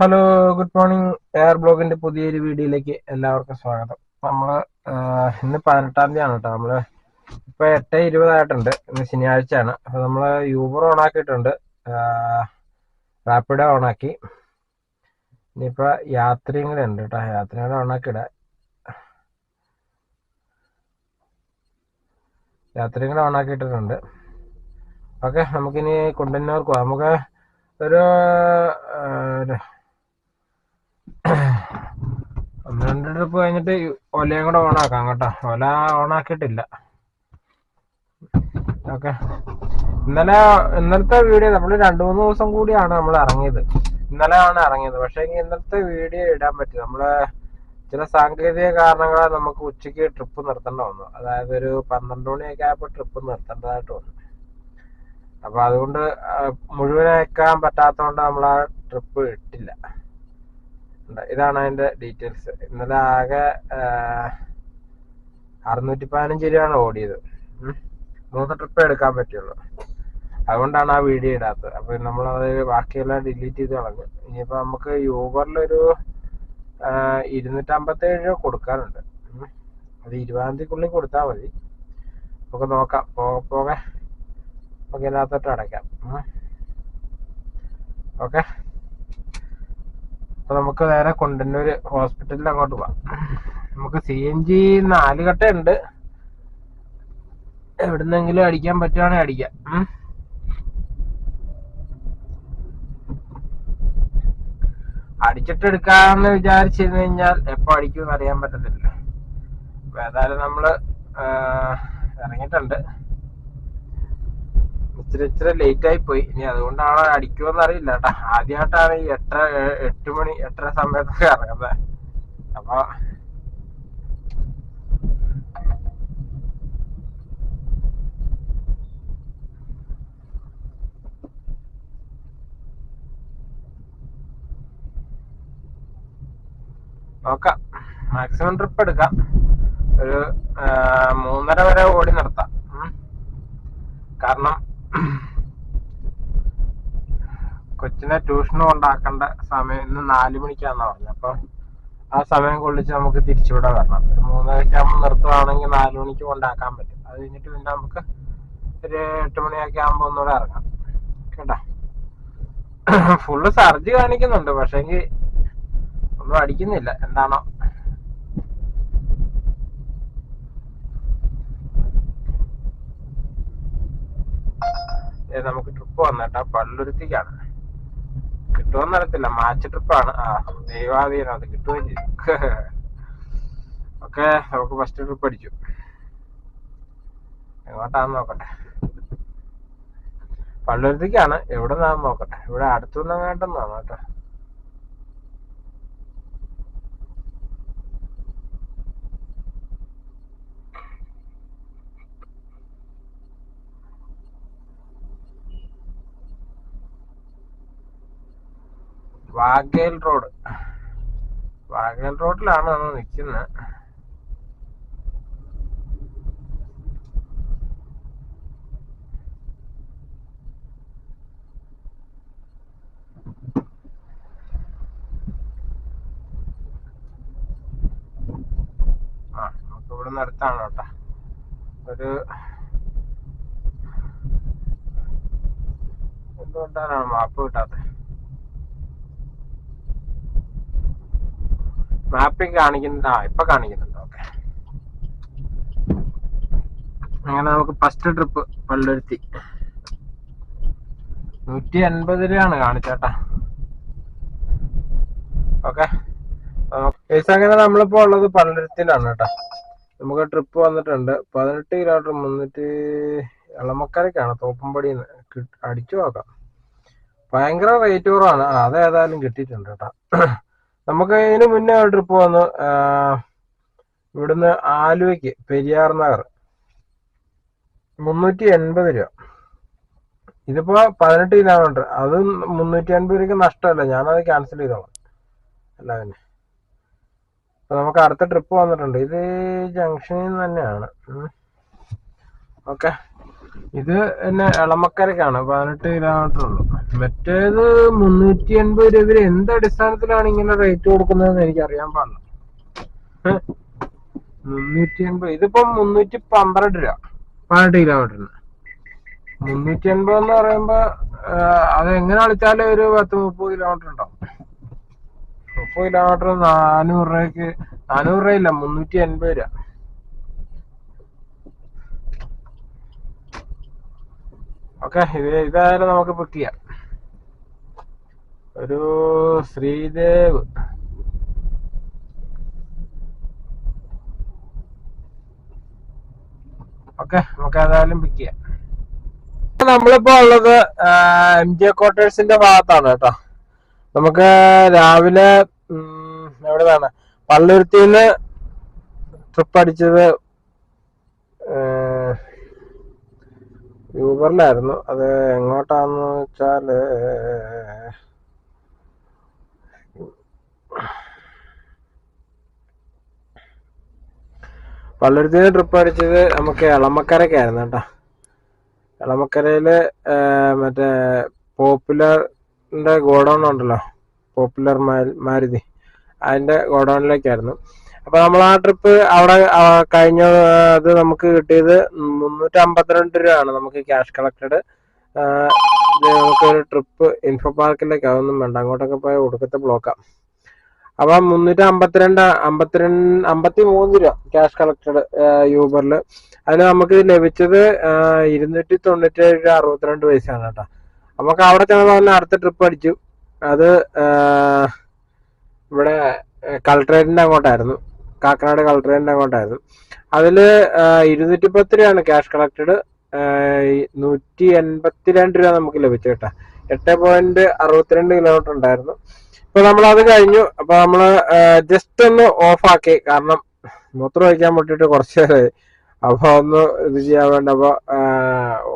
Hello, good morning. Air ബ്ലോഗിന്റെ പുതിയൊരു വീഡിയോയിലേക്ക് എല്ലാവർക്കും സ്വാഗതം. നമ്മള് ഇന്ന് 18-ാം തീയതിയാണ് കേട്ടോ. നമ്മള് ഇപ്പൊ 8:20 ഇന്ന് ശനിയാഴ്ചയാണ്. അപ്പൊ നമ്മള് യൂബർ ഓൺ ആക്കിയിട്ടുണ്ട്, റാപ്പിഡോ ഓൺ ആക്കി. ഇനിയിപ്പോ യാത്രയും കൂടെ ഉണ്ട് കേട്ടോ. യാത്രയും കൂടെ ഓണാക്കിയിടാം. യാത്രയും കൂടെ ഓണാക്കിയിട്ടിട്ടുണ്ട്. ഓക്കെ, നമുക്കിനി കൊണ്ടുവന്നവർക്ക് പോവാം. നമുക്ക് ഒരു 1-2 ട്രിപ്പ് കഴിഞ്ഞിട്ട് ഒലയും കൂടെ ഓണാക്കാം കേട്ടോ. ഒല ഓണാക്കിയിട്ടില്ല. ഓക്കെ, ഇന്നലത്തെ വീഡിയോ നമ്മൾ 2-3 ദിവസം കൂടിയാണ് നമ്മൾ ഇറങ്ങിയത്. ഇന്നലെയാണ് ഇറങ്ങിയത്. പക്ഷേ ഇന്നലത്തെ വീഡിയോ ഇടാൻ പറ്റി. നമ്മള് ചില സാങ്കേതിക കാരണങ്ങളാൽ നമുക്ക് ഉച്ചയ്ക്ക് ട്രിപ്പ് നിർത്തേണ്ട വന്നു. അതായത് ഒരു 12 മണിയൊക്കെ ആയപ്പോൾ ട്രിപ്പ് നിർത്തേണ്ടതായിട്ട് വന്നു. അപ്പൊ അതുകൊണ്ട് മുഴുവനാക്കാൻ പറ്റാത്തതുകൊണ്ട് നമ്മൾ ആ ട്രിപ്പ് ഇട്ടില്ല. ഇതാണ് അതിന്റെ ഡീറ്റെയിൽസ്. ഇന്നലെ ആകെ 615 രൂപയാണ് ഓടിയത്. 3 ട്രിപ്പ് എടുക്കാൻ പറ്റുള്ളൂ. അതുകൊണ്ടാണ് ആ വീഡിയോ ഇടാത്തത്. അപ്പൊ നമ്മളത് ബാക്കിയെല്ലാം ഡിലീറ്റ് ചെയ്ത് കളഞ്ഞു. ഇനിയിപ്പോ നമുക്ക് യൂബറിലൊരു 257 രൂപ കൊടുക്കാനുണ്ട്. അത് 20-ാം തീയതിക്കുള്ളിൽ കൊടുത്താൽ മതി. നമുക്ക് നോക്കാം, പോകെ നമുക്ക് ഇതിനകത്തോട്ട് അടയ്ക്കാം. ഓക്കെ, അപ്പൊ നമുക്ക് നേരെ കൊണ്ടന്നൂര് ഹോസ്പിറ്റലിൽ അങ്ങോട്ട് പോവാം. നമുക്ക് CNG 4 കട്ട ഉണ്ട്. എവിടുന്നെങ്കിലും അടിക്കാൻ പറ്റുവാണെങ്കിൽ അടിക്കാം. അടിച്ചിട്ട് എടുക്കാന്ന് വിചാരിച്ചിരുന്നു കഴിഞ്ഞാൽ എപ്പോ അടിക്കുമെന്ന് അറിയാൻ പറ്റത്തില്ല. ഏതായാലും നമ്മള് ഇറങ്ങിയിട്ടുണ്ട്. ഇച്ചിരി ലേറ്റ് ആയി പോയി. ഇനി അതുകൊണ്ടാണോ അടിക്കുമെന്ന് അറിയില്ല കേട്ടാ. ആദ്യമായിട്ടാണ് ഈ 8 മണി 8:30 സമയത്തൊക്കെ ഇറങ്ങുന്നത്. അപ്പൊ നോക്കാം, മാക്സിമം ട്രിപ്പ് എടുക്കാം. ഒരു 3:30 വരെ ഓടി നിർത്താം. കാരണം കൊച്ചിനെ ട്യൂഷന് കൊണ്ടാക്കേണ്ട സമയം ഇന്ന് 4 മണിക്കാന്ന് പറഞ്ഞു. അപ്പൊ ആ സമയം കൊള്ളിച്ച് നമുക്ക് തിരിച്ചുവിടെ വരണം. ഒരു 3:30 ആകുമ്പോൾ നിർത്തുവാണെങ്കിൽ 4 മണിക്ക് കൊണ്ടാക്കാൻ പറ്റും. അത് കഴിഞ്ഞിട്ട് പിന്നെ നമുക്ക് ഒരു 8 മണിയൊക്കെ ആകുമ്പോൾ ഒന്നുകൂടെ ഇറങ്ങാം കേട്ടാ. ഫുള്ള് സർജ് കാണിക്കുന്നുണ്ട്, പക്ഷെങ്കിൽ ഒന്നും അടിക്കുന്നില്ല. എന്താണോ നമുക്ക് ട്രിപ്പ് വന്നേട്ടാ. പള്ളുരുത്തിക്കാണ്. കിട്ടുമെന്ന് അറിയത്തില്ല. മാച്ച് ട്രിപ്പാണ്. ദൈവാധീനം, അത് കിട്ടുകയും ചെയ്തു. ഓക്കെ, നമുക്ക് ഫസ്റ്റ് ട്രിപ്പ് അടിച്ചു. എങ്ങോട്ടാന്ന് നോക്കട്ടെ. പള്ളുരുത്തിക്കാണ്. എവിടെ നിന്നാന്ന് നോക്കട്ടെ. ഇവിടെ അടുത്തുനിന്ന് എങ്ങോട്ടെന്നാണ് കേട്ടോ. വാഗേൽ റോഡിലാണ് നമ്മൾ നിൽക്കുന്നത്. നമുക്ക് ഇവിടുന്ന് അടുത്താണ് കേട്ടോ. ഒരു എന്തുകൊണ്ടാണ് മാപ്പ് കിട്ടാത്തത്? മാപ്പിൽ കാണിക്കുന്നുണ്ട്. ഇപ്പൊ കാണിക്കുന്നുണ്ട്. ഓക്കെ, അങ്ങനെ നമുക്ക് ഫസ്റ്റ് ട്രിപ്പ് പള്ളുരുത്തി 150 രൂപയാണ് കാണിച്ചേട്ടാ. ഓക്കെ, അങ്ങനെ നമ്മളിപ്പോ ഉള്ളത് പള്ളുരുത്തിയിലാണ് കേട്ടോ. നമുക്ക് ട്രിപ്പ് വന്നിട്ടുണ്ട് 18 കിലോമീറ്റർ 300 എളമക്കരക്കാണ്. തോപ്പുംപടിന്ന് അടിച്ചു നോക്കാം. ഭയങ്കര റേറ്റ് കുറവാണ്. അതേതായാലും കിട്ടിയിട്ടുണ്ട് കേട്ടോ. നമുക്ക് ഇതിന് മുന്നേ ട്രിപ്പ് വന്നു ഇവിടുന്ന് ആലുവയ്ക്ക് പെരിയാർ നഗർ 380 രൂപ. ഇതിപ്പോ 18 കിലോമീറ്റർ, അത് 350 രൂപയ്ക്ക് നഷ്ടമല്ല. ഞാനത് ക്യാൻസൽ ചെയ്തോളാം. അല്ല പിന്നെ അപ്പൊ നമുക്ക് അടുത്ത ട്രിപ്പ് വന്നിട്ടുണ്ട്. ഇത് ജംഗ്ഷനിൽ നിന്ന് തന്നെയാണ്. ഓക്കെ, ഇത് പിന്നെ എളമക്കരക്കാണ്, 18 കിലോമീറ്റർ ഉള്ളു. മറ്റേത് 380 രൂപ. എന്ത് അടിസ്ഥാനത്തിലാണ് ഇങ്ങനെ റേറ്റ് കൊടുക്കുന്നതെന്ന് എനിക്ക് അറിയാൻ പാടില്ല. 380, ഇതിപ്പം 312 രൂപ 18 കിലോമീറ്ററിന്. 380 എന്ന് പറയുമ്പോ അത് എങ്ങനെ കളിച്ചാലും ഒരു 10-30 കിലോമീറ്റർ ഉണ്ടാവും. 30 കിലോമീറ്റർ 400 രൂപയ്ക്ക്, 400 രൂപയില്ല, 380 രൂപ. ഓക്കെ, ഇതായാലും നമുക്ക് ബുക്ക് ചെയ്യാം. ഒരു ശ്രീദേവ്. ഓക്കെ, നമുക്ക് ഏതായാലും പിക്ക് ചെയ്യാം. നമ്മളിപ്പോ ഉള്ളത് MJ ക്വാർട്ടേഴ്സിന്റെ ഭാഗത്താണ് കേട്ടോ. നമുക്ക് രാവിലെ എവിടെയാണ്, പള്ളുരുത്തിന്ന് ട്രിപ്പ് അടിച്ചത് യൂബറിലായിരുന്നു. അത് എങ്ങോട്ടാന്ന് വെച്ചാല് പള്ളുരുത്തിന്ന് ട്രിപ്പ് അടിച്ചത് നമുക്ക് എളമക്കരക്കായിരുന്നു കേട്ടോ. എളമക്കരയില് മറ്റേ പോപ്പുലറിന്റെ ഗോഡൗൺ ഉണ്ടല്ലോ, പോപ്പുലർ മാരുതി, അതിന്റെ ഗോഡൗണിലേക്കായിരുന്നു. അപ്പൊ നമ്മൾ ആ ട്രിപ്പ് അവിടെ കഴിഞ്ഞ അത് നമുക്ക് കിട്ടിയത് 352 രൂപയാണ് നമുക്ക് ക്യാഷ് കളക്റ്റഡ്. നമുക്കൊരു ട്രിപ്പ് ഇൻഫോ പാർക്കിലേക്ക്, അതൊന്നും വേണ്ട, അങ്ങോട്ടൊക്കെ പോയ ഒടുക്കത്തെ ബ്ലോക്കാം. അപ്പൊ 353 രൂപ ക്യാഷ് കളക്റ്റഡ് യൂബറിൽ. അതിന് നമുക്ക് ലഭിച്ചത് 297 രൂപ 62 പൈസയാണ് കേട്ടോ. നമുക്ക് അവിടെ ചെന്നപ്പോൾ തന്നെ അടുത്ത ട്രിപ്പ് അടിച്ചു. അത് ഇവിടെ കളക്ടറേറ്റിന്റെ അങ്ങോട്ടായിരുന്നു, കാക്കനാട് കളക്ടറേറ്റിന്റെ അങ്ങോട്ടായിരുന്നു. അതില് 210 രൂപയാണ് ക്യാഷ് കളക്റ്റഡ്. 182 രൂപ നമുക്ക് ലഭിച്ചു കേട്ടോ. 8.62 കിലോമീറ്റർ ഉണ്ടായിരുന്നു. ഇപ്പൊ നമ്മളത് കഴിഞ്ഞു. അപ്പൊ നമ്മള് ജസ്റ്റ് ഒന്ന് ഓഫാക്കി, കാരണം മൂത്രം ഒഴിക്കാൻ മുട്ടിട്ട് കുറച്ച് നേരമായി. അപ്പൊ ഒന്ന് ഇത് ചെയ്യാൻ വേണ്ടി അപ്പൊ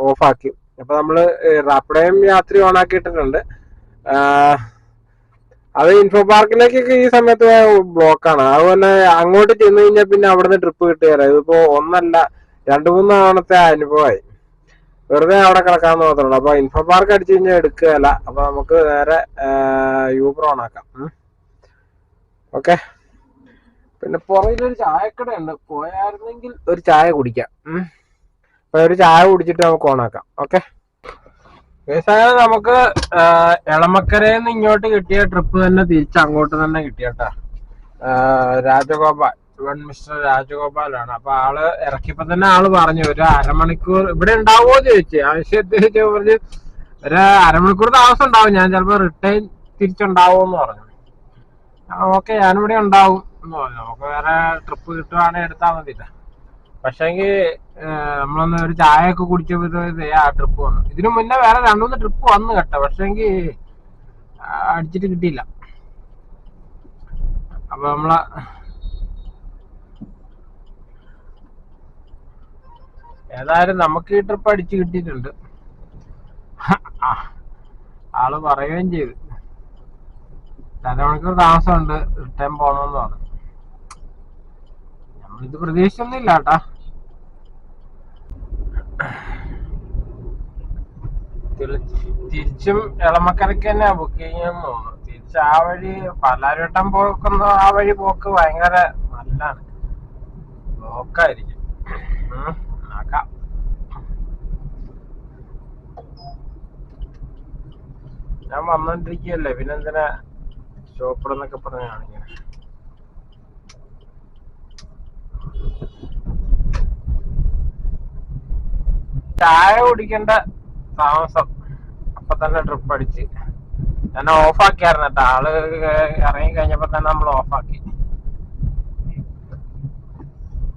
ഓഫാക്കി. അപ്പൊ നമ്മള് റാപ്പിഡേയും യാത്ര ഓൺ ആക്കിയിട്ടുണ്ട്. അത് ഇൻഫോ പാർക്കിലേക്കൊക്കെ ഈ സമയത്ത് ബ്ലോക്കാണ്. അതുപോലെ അങ്ങോട്ട് ചെന്ന് കഴിഞ്ഞാൽ പിന്നെ അവിടുന്ന് ട്രിപ്പ് കിട്ടുകയല്ല. ഇതിപ്പോ ഒന്നല്ല 2-3 തവണത്തെ അനുഭവമായി. വെറുതെ അവിടെ കിടക്കാന്ന് മാത്രമല്ല. അപ്പൊ ഇൻഫോ പാർക്ക് അടിച്ചു കഴിഞ്ഞാൽ എടുക്കുകയല്ല. അപ്പൊ നമുക്ക് നേരെ യൂബർ ഓൺ ആക്കാം. ഓക്കെ, പിന്നെ പുറകിലൊരു ചായക്കടയുണ്ട്, പോയായിരുന്നെങ്കിൽ ഒരു ചായ കുടിക്കാം. അപ്പൊ ഒരു ചായ കുടിച്ചിട്ട് നമുക്ക് ഓണാക്കാം. ഓക്കെ, നമുക്ക് എളമക്കരയിൽ നിന്ന് ഇങ്ങോട്ട് കിട്ടിയ ട്രിപ്പ് തന്നെ തിരിച്ച് അങ്ങോട്ട് തന്നെ കിട്ടിയട്ടാ. രാജഗോപാൽ, മിസ്റ്റർ രാജഗോപാലാണ്. അപ്പൊ ആള് ഇറക്കിയപ്പോ തന്നെ ആള് പറഞ്ഞു ഒരു അരമണിക്കൂർ ഇവിടെ ഉണ്ടാവുമോ ചോദിച്ചു. ആവശ്യത്തിന് പറഞ്ഞ് ഒരു അരമണിക്കൂർ താമസം ഉണ്ടാവും, ഞാൻ ചിലപ്പോ റിട്ടേൺ തിരിച്ചുണ്ടാവുമെന്ന് പറഞ്ഞു. ഓക്കെ, ഞാനിവിടെ ഉണ്ടാവും എന്ന് പറഞ്ഞു. നമുക്ക് വേറെ ട്രിപ്പ് കിട്ടുവാണെങ്കിൽ എടുത്താൽ മതിയില്ല. പക്ഷേങ്കിൽ നമ്മളൊന്ന് ഒരു ചായ ഒക്കെ കുടിച്ചപ്പോ ആ ട്രിപ്പ് വന്നു. ഇതിനു മുന്നേ വേറെ 2-3 ട്രിപ്പ് വന്നു കേട്ടോ, പക്ഷേങ്കിൽ അടിച്ചിട്ട് കിട്ടിയില്ല. അപ്പൊ നമ്മളെ ഏതായാലും നമുക്ക് ഈ ട്രിപ്പ് അടിച്ച് കിട്ടിയിട്ടുണ്ട്. ആള് പറയുകയും ചെയ്തു 2 മണിക്കൂർ താമസമുണ്ട്, റിട്ടേൺ പോണമെന്ന് പറഞ്ഞു. നമ്മളിത് പ്രതീക്ഷിച്ചൊന്നുമില്ല കേട്ടാ. തിരിച്ചും എളമക്കരക്ക് തന്നെ ബുക്ക് ചെയ്യാന്ന് തോന്നുന്നു. തിരിച്ച് ആ വഴി പലാരിവട്ടം പോക്കുന്ന ആ വഴി പോക്ക് ഭയങ്കര നല്ലതാണ്, ബ്ലോക്കായിരിക്കും. നോക്കാം. ഞാൻ വന്നോണ്ടിരിക്കുകയല്ലേ, പിന്നെന്തിനാ ഷോപ്പിടെന്നൊക്കെ പറഞ്ഞ കാണിങ്ങനെ. ചായ കുടിക്കേണ്ട താമസം, അപ്പൊ തന്നെ ട്രിപ്പ് അടിച്ച് ഞാൻ ഓഫാക്കിയായിരുന്നു കേട്ടോ. ആള് ഇറങ്ങി കഴിഞ്ഞപ്പോ തന്നെ നമ്മൾ ഓഫാക്കി.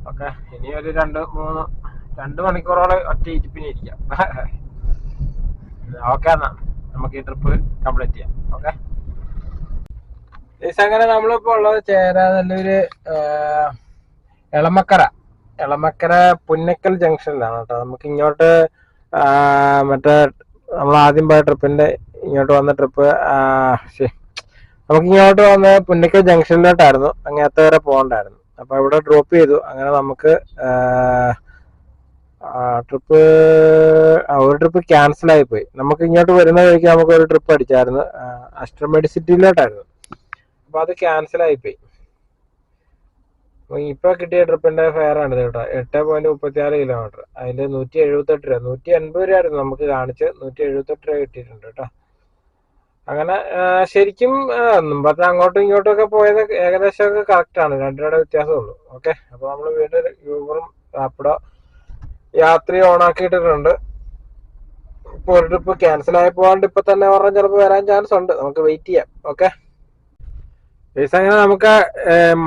ഓക്കെ, ഇനി ഒരു 2 മണിക്കൂറോളം ഒറ്റ ഇരിപ്പിന് ഇരിക്കാം. ഓക്കെ, എന്നാ നമുക്ക് ഈ ട്രിപ്പ് കംപ്ലീറ്റ് ചെയ്യാം. ഓക്കെ, അങ്ങനെ നമ്മളിപ്പോ ഉള്ളത് ചേരാനല്ലൊരു എളമക്കര പുന്നക്കൽ ജംഗ്ഷനിലാണ് കേട്ടോ. നമുക്ക് ഇങ്ങോട്ട് മറ്റേ നമ്മൾ ആദ്യം പോയ ട്രിപ്പിന്റെ ഇങ്ങോട്ട് വന്ന ട്രിപ്പ് നമുക്ക് ഇങ്ങോട്ട് വന്ന പുന്നക്കൽ ജംഗ്ഷനിലോട്ടായിരുന്നു, അങ്ങനത്തെ വരെ പോകണ്ടായിരുന്നു. അപ്പൊ ഇവിടെ ഡ്രോപ്പ് ചെയ്തു. അങ്ങനെ നമുക്ക് ട്രിപ്പ് ഒരു ട്രിപ്പ് ക്യാൻസൽ ആയി പോയി. നമുക്ക് ഇങ്ങോട്ട് വരുന്ന വഴിക്ക് നമുക്ക് ഒരു ട്രിപ്പ് അടിച്ചായിരുന്നു, അസ്റ്റർ മെഡിസിറ്റിയിലോട്ടായിരുന്നു. അപ്പൊ അത് ക്യാൻസൽ ആയി പോയി. ഇപ്പൊ കിട്ടിയ ട്രിപ്പിന്റെ ഫെയർ ആണ് കേട്ടോ, 8.34 കിലോമീറ്റർ. അതിൽ 178 രൂപ, 180 രൂപ ആയിരുന്നു നമുക്ക് കാണിച്ച്, 178 രൂപ കിട്ടിയിട്ടുണ്ട് കേട്ടോ. അങ്ങനെ ശരിക്കും മുമ്പത്തെ അങ്ങോട്ടും ഇങ്ങോട്ടും ഒക്കെ പോയത് ഏകദേശം ഒക്കെ കറക്റ്റ് ആണ്, 2 രൂപയുടെ വ്യത്യാസമുള്ളൂ. ഓക്കെ, അപ്പൊ നമ്മൾ വീണ്ടും യൂബറും റാപ്പിഡോ യാത്ര ഓണാക്കിയിട്ടിട്ടുണ്ട്. ഇപ്പൊ ഒരു ട്രിപ്പ് ക്യാൻസൽ ആയി പോകാണ്ട് ഇപ്പൊ തന്നെ പറഞ്ഞാൽ ചിലപ്പോൾ വരാൻ ചാൻസ് ഉണ്ട്, നമുക്ക് വെയിറ്റ് ചെയ്യാം. ഓക്കെ, അങ്ങനെ നമുക്ക്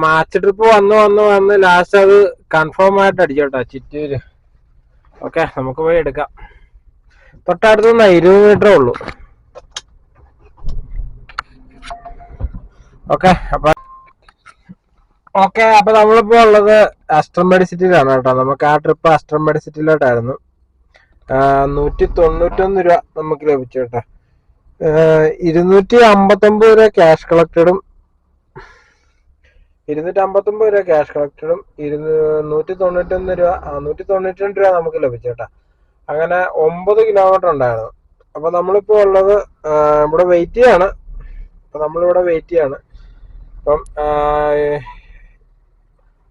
മാച്ച് ട്രിപ്പ് വന്ന് ലാസ്റ്റ് അത് കൺഫേം ആയിട്ട് അടിച്ചോട്ടോ ചിറ്റൂര്. ഓക്കെ, നമുക്ക് പോയി എടുക്കാം. തൊട്ടടുത്തുനിന്ന് 20 മീറ്ററേ ഉള്ളൂ. ഓക്കെ അപ്പൊ നമ്മളിപ്പോ ഉള്ളത് അസ്റ്റർ മെഡിസിറ്റിയിലാണ് കേട്ടോ. നമുക്ക് ആ ട്രിപ്പ് അസ്റ്റർ മെഡിസിറ്റിയിലോട്ടായിരുന്നു. 191 രൂപ നമുക്ക് ലഭിച്ചു കേട്ടോ. 259 രൂപ ക്യാഷ് കളക്റ്റഡും 192 രൂപ 192 രൂപ നമുക്ക് ലഭിച്ചു കേട്ടോ. അങ്ങനെ 9 കിലോമീറ്റർ ഉണ്ടായിരുന്നു. അപ്പൊ നമ്മളിപ്പോ ഉള്ളത് ഇവിടെ വെയിറ്റ് ചെയ്യാണ്. അപ്പം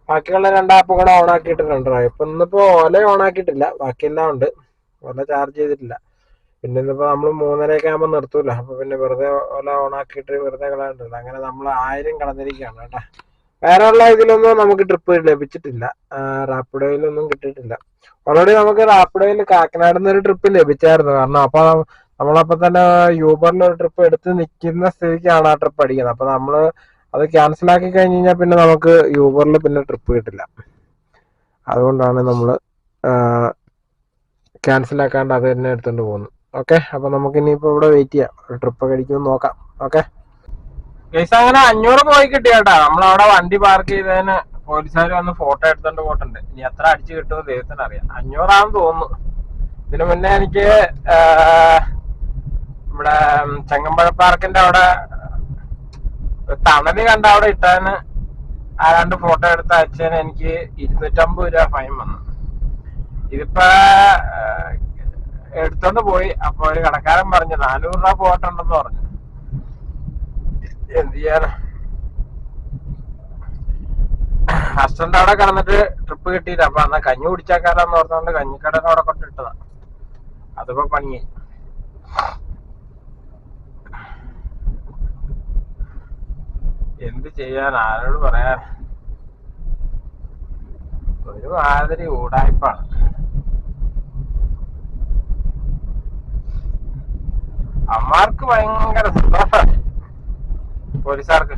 ബാക്കിയുള്ള 2 ആപ്പ് കൂടെ ഓൺ ആക്കിയിട്ടുണ്ട്. ഇപ്പൊ ഇന്നിപ്പോ ഓല ഓൺ ആക്കിയിട്ടില്ല, ബാക്കിയെല്ലാം ഉണ്ട്. ഓല ചാർജ് ചെയ്തിട്ടില്ല. പിന്നെ ഇന്നിപ്പോ നമ്മൾ 3:30 ആകുമ്പോൾ നിർത്തൂല. അപ്പൊ പിന്നെ വെറുതെ ഓല ഓൺ ആക്കിയിട്ട് വെറുതെ കളയണ്ടല്ലോ. അങ്ങനെ നമ്മൾ 1000 കടന്നിരിക്കുകയാണ് കേട്ടോ. വേറെ ഉള്ള ഇതിലൊന്നും നമുക്ക് ട്രിപ്പ് ലഭിച്ചിട്ടില്ല, റാപ്പിഡോയിലൊന്നും കിട്ടിയിട്ടില്ല. ഓൾറെഡി നമുക്ക് റാപ്പിഡോയിൽ കാക്കനാട് നിന്ന് ഒരു ട്രിപ്പ് ലഭിച്ചായിരുന്നു. കാരണം അപ്പൊ നമ്മളപ്പോ തന്നെ യൂബറിൽ ഒരു ട്രിപ്പ് എടുത്ത് നിൽക്കുന്ന സ്ഥിതിക്കാണ് ആ ട്രിപ്പ് അടിക്കുന്നത്. അപ്പൊ നമ്മള് അത് ക്യാൻസൽ ആക്കി കഴിഞ്ഞ് കഴിഞ്ഞാൽ പിന്നെ നമുക്ക് യൂബറിൽ പിന്നെ ട്രിപ്പ് കിട്ടില്ല. അതുകൊണ്ടാണ് നമ്മൾ ക്യാൻസൽ ആക്കാണ്ട് അത് തന്നെ എടുത്തുകൊണ്ട് പോകുന്നത്. ഓക്കെ, അപ്പൊ നമുക്ക് ഇനിയിപ്പോ ഇവിടെ വെയിറ്റ് ചെയ്യാം, ഒരു ട്രിപ്പ് കഴിക്കുമെന്ന് നോക്കാം. ഓക്കെ ഗൈസ്, അങ്ങനെ 500 പോയി കിട്ടി കേട്ടാ. നമ്മളവിടെ വണ്ടി പാർക്ക് ചെയ്തതിന് പോലീസുകാർ വന്ന് ഫോട്ടോ എടുത്തോണ്ട് പോയിട്ടുണ്ട്. ഇനി എത്ര അടിച്ചു കിട്ടുമെന്ന് ദൈവത്തിന് അറിയാം. 500 ആണെന്ന് തോന്നുന്നു. ഇതിനു മുന്നേ എനിക്ക് ഇവിടെ ചെങ്ങമ്പഴ പാർക്കിന്റെ അവിടെ തണല് കണ്ട അവിടെ ഇട്ടതിന് ആ 2 ഫോട്ടോ എടുത്ത് അയച്ചതിന് എനിക്ക് 250 രൂപ ഫൈൻ വന്നു. ഇതിപ്പോ എടുത്തോണ്ട് പോയി. അപ്പൊ ഒരു കടക്കാരൻ പറഞ്ഞു 400 രൂപ പോയിട്ടുണ്ടെന്ന് പറഞ്ഞു. എന്ത് ചെയ്യാനാ, ഹസ്ബൻഡ് അവിടെ കിടന്നിട്ട് ട്രിപ്പ് കിട്ടിയില്ല. അപ്പൊ എന്നാ കഞ്ഞി കുടിച്ചാക്കാരെന്ന് ഓർത്തോണ്ട് കഞ്ഞിക്കടന്ന് അവിടെ കൊണ്ടിട്ടതാ. അതിപ്പോ പണിയായി. എന്ത് ചെയ്യാൻ, ആരോട് പറയാൻ. ഒരു മാതിരി ഊടായ്പാണ്. അമ്മാർക്ക് ഭയങ്കര സന്തോഷമാണ്, പോലീസുകാർക്ക്.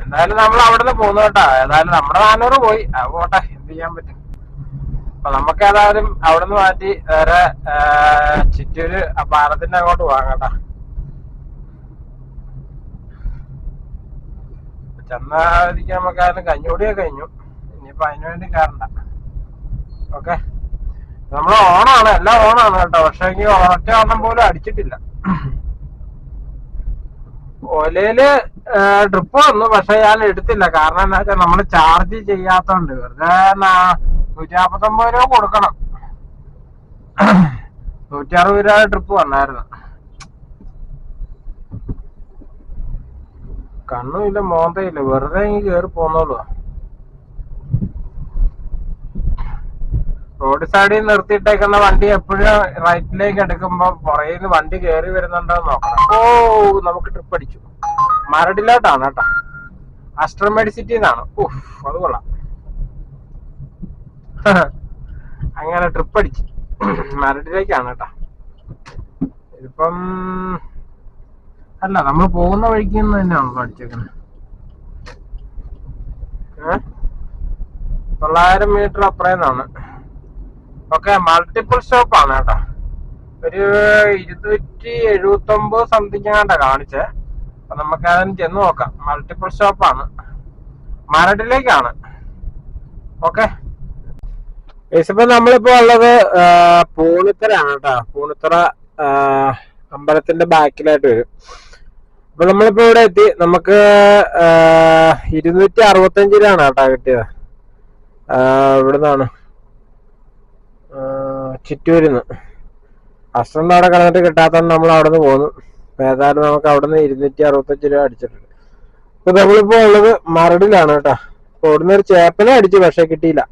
എന്തായാലും നമ്മൾ അവിടുന്ന് പോന്നു കേട്ടാ. ഏതായാലും നമ്മുടെ 400 പോയി, അത് പോട്ടെ, എന്ത് ചെയ്യാൻ പറ്റും. അപ്പൊ നമുക്ക് ഏതായാലും അവിടുന്ന് മാറ്റി വേറെ ചിറ്റൂര് ആ പാലത്തിന്റെ അങ്ങോട്ട് പോകാം കേട്ടാ. ചെന്നായിരിക്കും നമുക്ക് ആയാലും കഞ്ഞൂടിയൊക്കെ കഴിഞ്ഞു. ഇനിയിപ്പോ അതിനു വേണ്ടി കയറണ്ട. ഓക്കെ, നമ്മള് ഓണാണ്, എല്ലാം ഓണാണ് കേട്ടോ. പക്ഷെ എങ്കിൽ ഒറ്റ ഓണം പോലും അടിച്ചിട്ടില്ല. ഓലയില് ട്രിപ്പ് വന്നു, പക്ഷെ ഞാൻ എടുത്തില്ല. കാരണം എന്താ വെച്ചാൽ നമ്മള് ചാർജ് ചെയ്യാത്തോണ്ട് വെറുതെ 149 രൂപ കൊടുക്കണം. 160 രൂപ ട്രിപ്പ് വന്നായിരുന്നു. കണ്ണുമില്ല മോന്തയില്ല, വെറുതെ ഇങ്ങനെ കയറി പോന്നോളൂ. റോഡ് സൈഡിൽ നിർത്തിയിട്ടേക്കുന്ന വണ്ടി എപ്പോഴും റൈറ്റിലേക്ക് എടുക്കുമ്പോ പുറയിൽ വണ്ടി കയറി വരുന്നുണ്ടോ നോക്കണം. ഓ, നമുക്ക് ട്രിപ്പ് അടിച്ചു. മരടിലോട്ടാണ് കേട്ടോ, അസ്റ്റർ മെഡിസിറ്റിന്നാണ്. ഓഹ്, അത് കൊള്ളാം. അങ്ങനെ ട്രിപ്പ് അടിച്ച് മരടിലേക്കാണ് കേട്ടോ. ഇതിപ്പം അല്ല, നമ്മൾ പോകുന്ന വഴിക്ക് നിന്ന് തന്നെയാണല്ലോ അടിച്ചേക്കുന്നത്. 900 മീറ്റർ അപ്പുറേന്നാണ്. ഓക്കെ, മൾട്ടിപ്പിൾ സ്റ്റോപ്പ് ആണ് കേട്ടോ. ഒരു 279 സംതിങ് ആണ്ടാ കാണിച്ചേ. അപ്പൊ നമുക്ക് അതിന് ചെന്ന് നോക്കാം. മൾട്ടിപ്പിൾ സ്റ്റോപ്പാണ്, മരടിലേക്കാണ്. ഓക്കെ, ഇപ്പൊ നമ്മളിപ്പോ ഉള്ളത് പൂണിത്തറയാണ് കേട്ടോ. പൂണിത്തറ അമ്പലത്തിന്റെ ബാക്കിലായിട്ട് വരും. അപ്പൊ നമ്മളിപ്പോ ഇവിടെ എത്തി. നമുക്ക് 265 രൂപയാണ് കേട്ടോ കിട്ടിയത്. ഇവിടുന്നാണ്, ചിറ്റൂരിന്ന്. ഹസ്ബൻഡ് അവിടെ കിടന്നിട്ട് കിട്ടാത്തതുകൊണ്ട് നമ്മൾ അവിടെ നിന്ന് പോന്നു. ഏതായാലും നമുക്ക് അവിടെ നിന്ന് 265 രൂപ അടിച്ചിട്ടുണ്ട്. ഇപ്പൊ നമ്മളിപ്പോ ഉള്ളത് മരടിലാണ് കേട്ടോ. അപ്പൊ ഇവിടുന്ന് ഒരു ചേപ്പനെ അടിച്ചു, പക്ഷെ കിട്ടിയില്ല.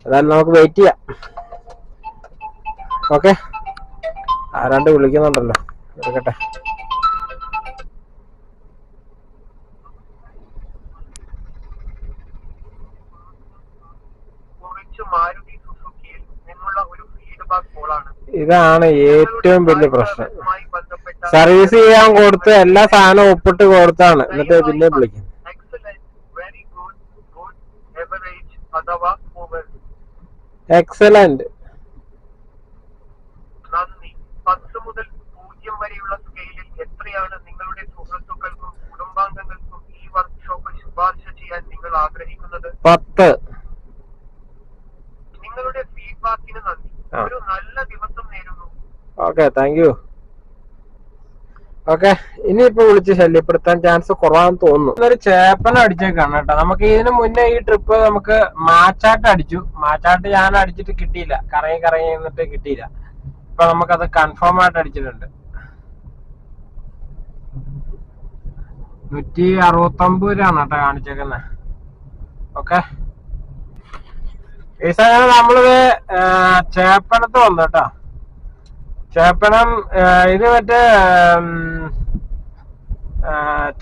ഏതായാലും നമുക്ക് വെയിറ്റ് ചെയ്യാം. ഓക്കെ, ആരാണ്ട് വിളിക്കുന്നുണ്ടല്ലോ, എടുക്കട്ടെ. ഇതാണ് ഏറ്റവും വലിയ പ്രശ്നം. സർവീസ് ചെയ്യാൻ കൊടുത്ത് എല്ലാ സാധനവും ഒപ്പിട്ട് കൊടുത്താണ്, എന്നിട്ട് പിന്നെ വിളിക്കും. എക്സലന്റ്. നന്ദി. 10 മുതൽ 0 വരെയുള്ള സ്കെയിലിൽ എത്രയാണ് നിങ്ങളുടെ സുഹൃത്തുക്കൾക്കും കുടുംബാംഗങ്ങൾക്കും ഈ വർക്ക്ഷോപ്പ് ശുപാർശ ചെയ്യാൻ നിങ്ങൾ ആഗ്രഹിക്കുന്നത്? 10. നിങ്ങളുടെ ഫീഡ്ബാക്കിന് നന്ദി. ഒരു നല്ല ദിവസം നേരുന്നു. Okay, thank you. ഓക്കെ, ഇനിയിപ്പോ വിളിച്ച് ശല്യപ്പെടുത്താൻ ചാൻസ് കുറവാന്ന് തോന്നുന്നു. ഒരു ചേപ്പന അടിച്ചേക്കാണ് കേട്ടോ. നമുക്ക് ഇതിനു മുന്നേ ഈ ട്രിപ്പ് നമുക്ക് മാച്ചാട്ട് അടിച്ചു. മാച്ചാട്ട് ഞാൻ അടിച്ചിട്ട് കിട്ടിയില്ല, കറങ്ങി കറങ്ങി എന്നിട്ട് കിട്ടിയില്ല. ഇപ്പൊ നമുക്കത് കൺഫേം ആയിട്ട് അടിച്ചിട്ടുണ്ട്. 169 രൂപയാണ് കേട്ടോ കാണിച്ചേക്കുന്നത്. ഓക്കെ, ഈ സമയം നമ്മളിത് ചേപ്പനത്ത് വന്നു കേട്ടോ. ചേപ്പനം ഇത് മറ്റേ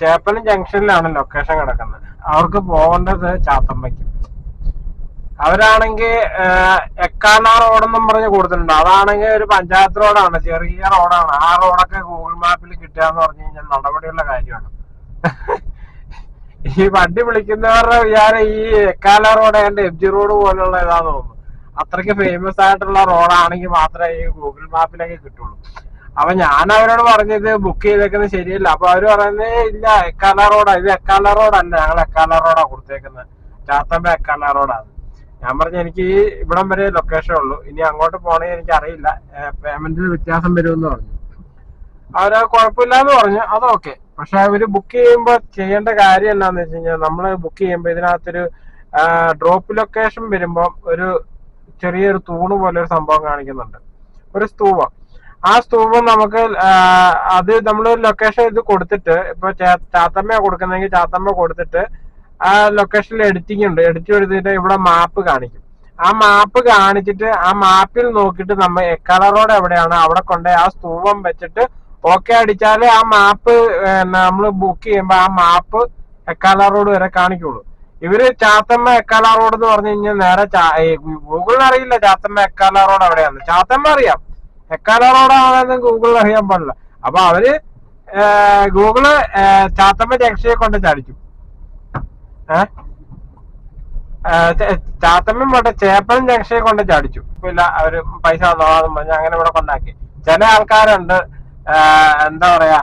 ചേപ്പനം ജംഗ്ഷനിലാണ് ലൊക്കേഷൻ കിടക്കുന്നത്. അവർക്ക് പോകേണ്ടത് ചാത്തമ്പയ്ക്ക്. അവരാണെങ്കിൽ എക്കാന റോഡെന്നും പറഞ്ഞ് കൊടുത്തിട്ടുണ്ട്. അതാണെങ്കിൽ ഒരു പഞ്ചായത്ത് റോഡാണ്, ചെറിയ റോഡാണ്. ആ റോഡൊക്കെ ഗൂഗിൾ മാപ്പിൽ കിട്ടുകയെന്ന് പറഞ്ഞു കഴിഞ്ഞാൽ നടപടിയുള്ള കാര്യമാണ്. ഈ വണ്ടി വിളിക്കുന്നവരുടെ വിചാരം ഈ എക്കാല റോഡ് അതിന്റെ FG റോഡ് പോലുള്ള ഇതാന്ന് തോന്നുന്നു. അത്രയ്ക്ക് ഫേമസ് ആയിട്ടുള്ള റോഡാണെങ്കിൽ മാത്രമേ ഈ ഗൂഗിൾ മാപ്പിലൊക്കെ കിട്ടുള്ളൂ. അപ്പൊ ഞാൻ അവരോട് പറഞ്ഞത് ബുക്ക് ചെയ്തേക്കുന്നത് ശരിയല്ല. അപ്പൊ അവര് പറയുന്നത് ഇല്ല, എക്കാല റോഡാ. ഇത് എക്കാല റോഡല്ല, ഞങ്ങൾ എക്കാല റോഡാ കൊടുത്തേക്കുന്നത്, ചാത്തമ്പ എക്കാല റോഡാണ്. ഞാൻ പറഞ്ഞു എനിക്ക് ഈ ഇവിടം വരെ ലൊക്കേഷൻ ഉള്ളൂ, ഇനി അങ്ങോട്ട് പോകണമെങ്കിൽ എനിക്ക് അറിയില്ല, പേയ്മെന്റിൽ വ്യത്യാസം വരുമെന്ന് പറഞ്ഞു. അവര് കുഴപ്പമില്ലാന്ന് പറഞ്ഞു. അതൊക്കെ. പക്ഷെ അവര് ബുക്ക് ചെയ്യുമ്പോൾ ചെയ്യേണ്ട കാര്യം എന്താന്ന് വെച്ച് കഴിഞ്ഞാൽ, നമ്മള് ബുക്ക് ചെയ്യുമ്പോൾ ഇതിനകത്തൊരു ഡ്രോപ്പ് ലൊക്കേഷൻ വരുമ്പോ ഒരു ചെറിയൊരു തൂണ് പോലെ ഒരു സംഭവം കാണിക്കുന്നുണ്ട്, ഒരു സ്തൂപം. ആ സ്തൂപം നമുക്ക് അത് നമ്മൾ ലൊക്കേഷൻ ഇത് കൊടുത്തിട്ട്, ഇപ്പൊ ചാത്തമ്മ കൊടുക്കുന്നെങ്കിൽ ചാത്തമ്മ കൊടുത്തിട്ട് ആ ലൊക്കേഷനിൽ എഡിറ്റിംഗ് ഉണ്ട്, എഡിറ്റ് എടുത്തിട്ട് ഇവിടെ മാപ്പ് കാണിക്കും. ആ മാപ്പ് കാണിച്ചിട്ട് ആ മാപ്പിൽ നോക്കിയിട്ട് നമ്മൾ എക്കാല റോഡ് എവിടെയാണ് അവിടെ കൊണ്ട് ആ സ്തൂപം വെച്ചിട്ട് ഓക്കെ അടിച്ചാല് ആ മാപ്പ് നമ്മൾ ബുക്ക് ചെയ്യുമ്പോ ആ മാപ്പ് എക്കാല റോഡ് വരെ കാണിക്കുള്ളൂ. ഇവര് ചാത്തമ്മ എക്കാല റോഡ് എന്ന് പറഞ്ഞു കഴിഞ്ഞാൽ നേരെ ഗൂഗിളിന് അറിയില്ല ചാത്തമ്മ എക്കാല റോഡ് എവിടെയാണ്. ചാത്തമ്മ അറിയാം, എക്കാല റോഡാണെന്ന് ഗൂഗിളിൽ അറിയാൻ പാടില്ല. അപ്പൊ അവര് ഗൂഗിള് ചാത്തമ്മ ജംഗ്ഷനെ കൊണ്ട് ചാടിച്ചു. ചാത്തമ്മ പോട്ടെ, ചേപ്പൻ ജംഗ്ഷനെ കൊണ്ട് ചാടിച്ചു. ഇല്ല, അവര് പൈസ തന്നോളാന്ന് പറഞ്ഞ് അങ്ങനെ ഇവിടെ കൊണ്ടാക്കി. ചില ആൾക്കാരുണ്ട്, എന്താ പറയാ,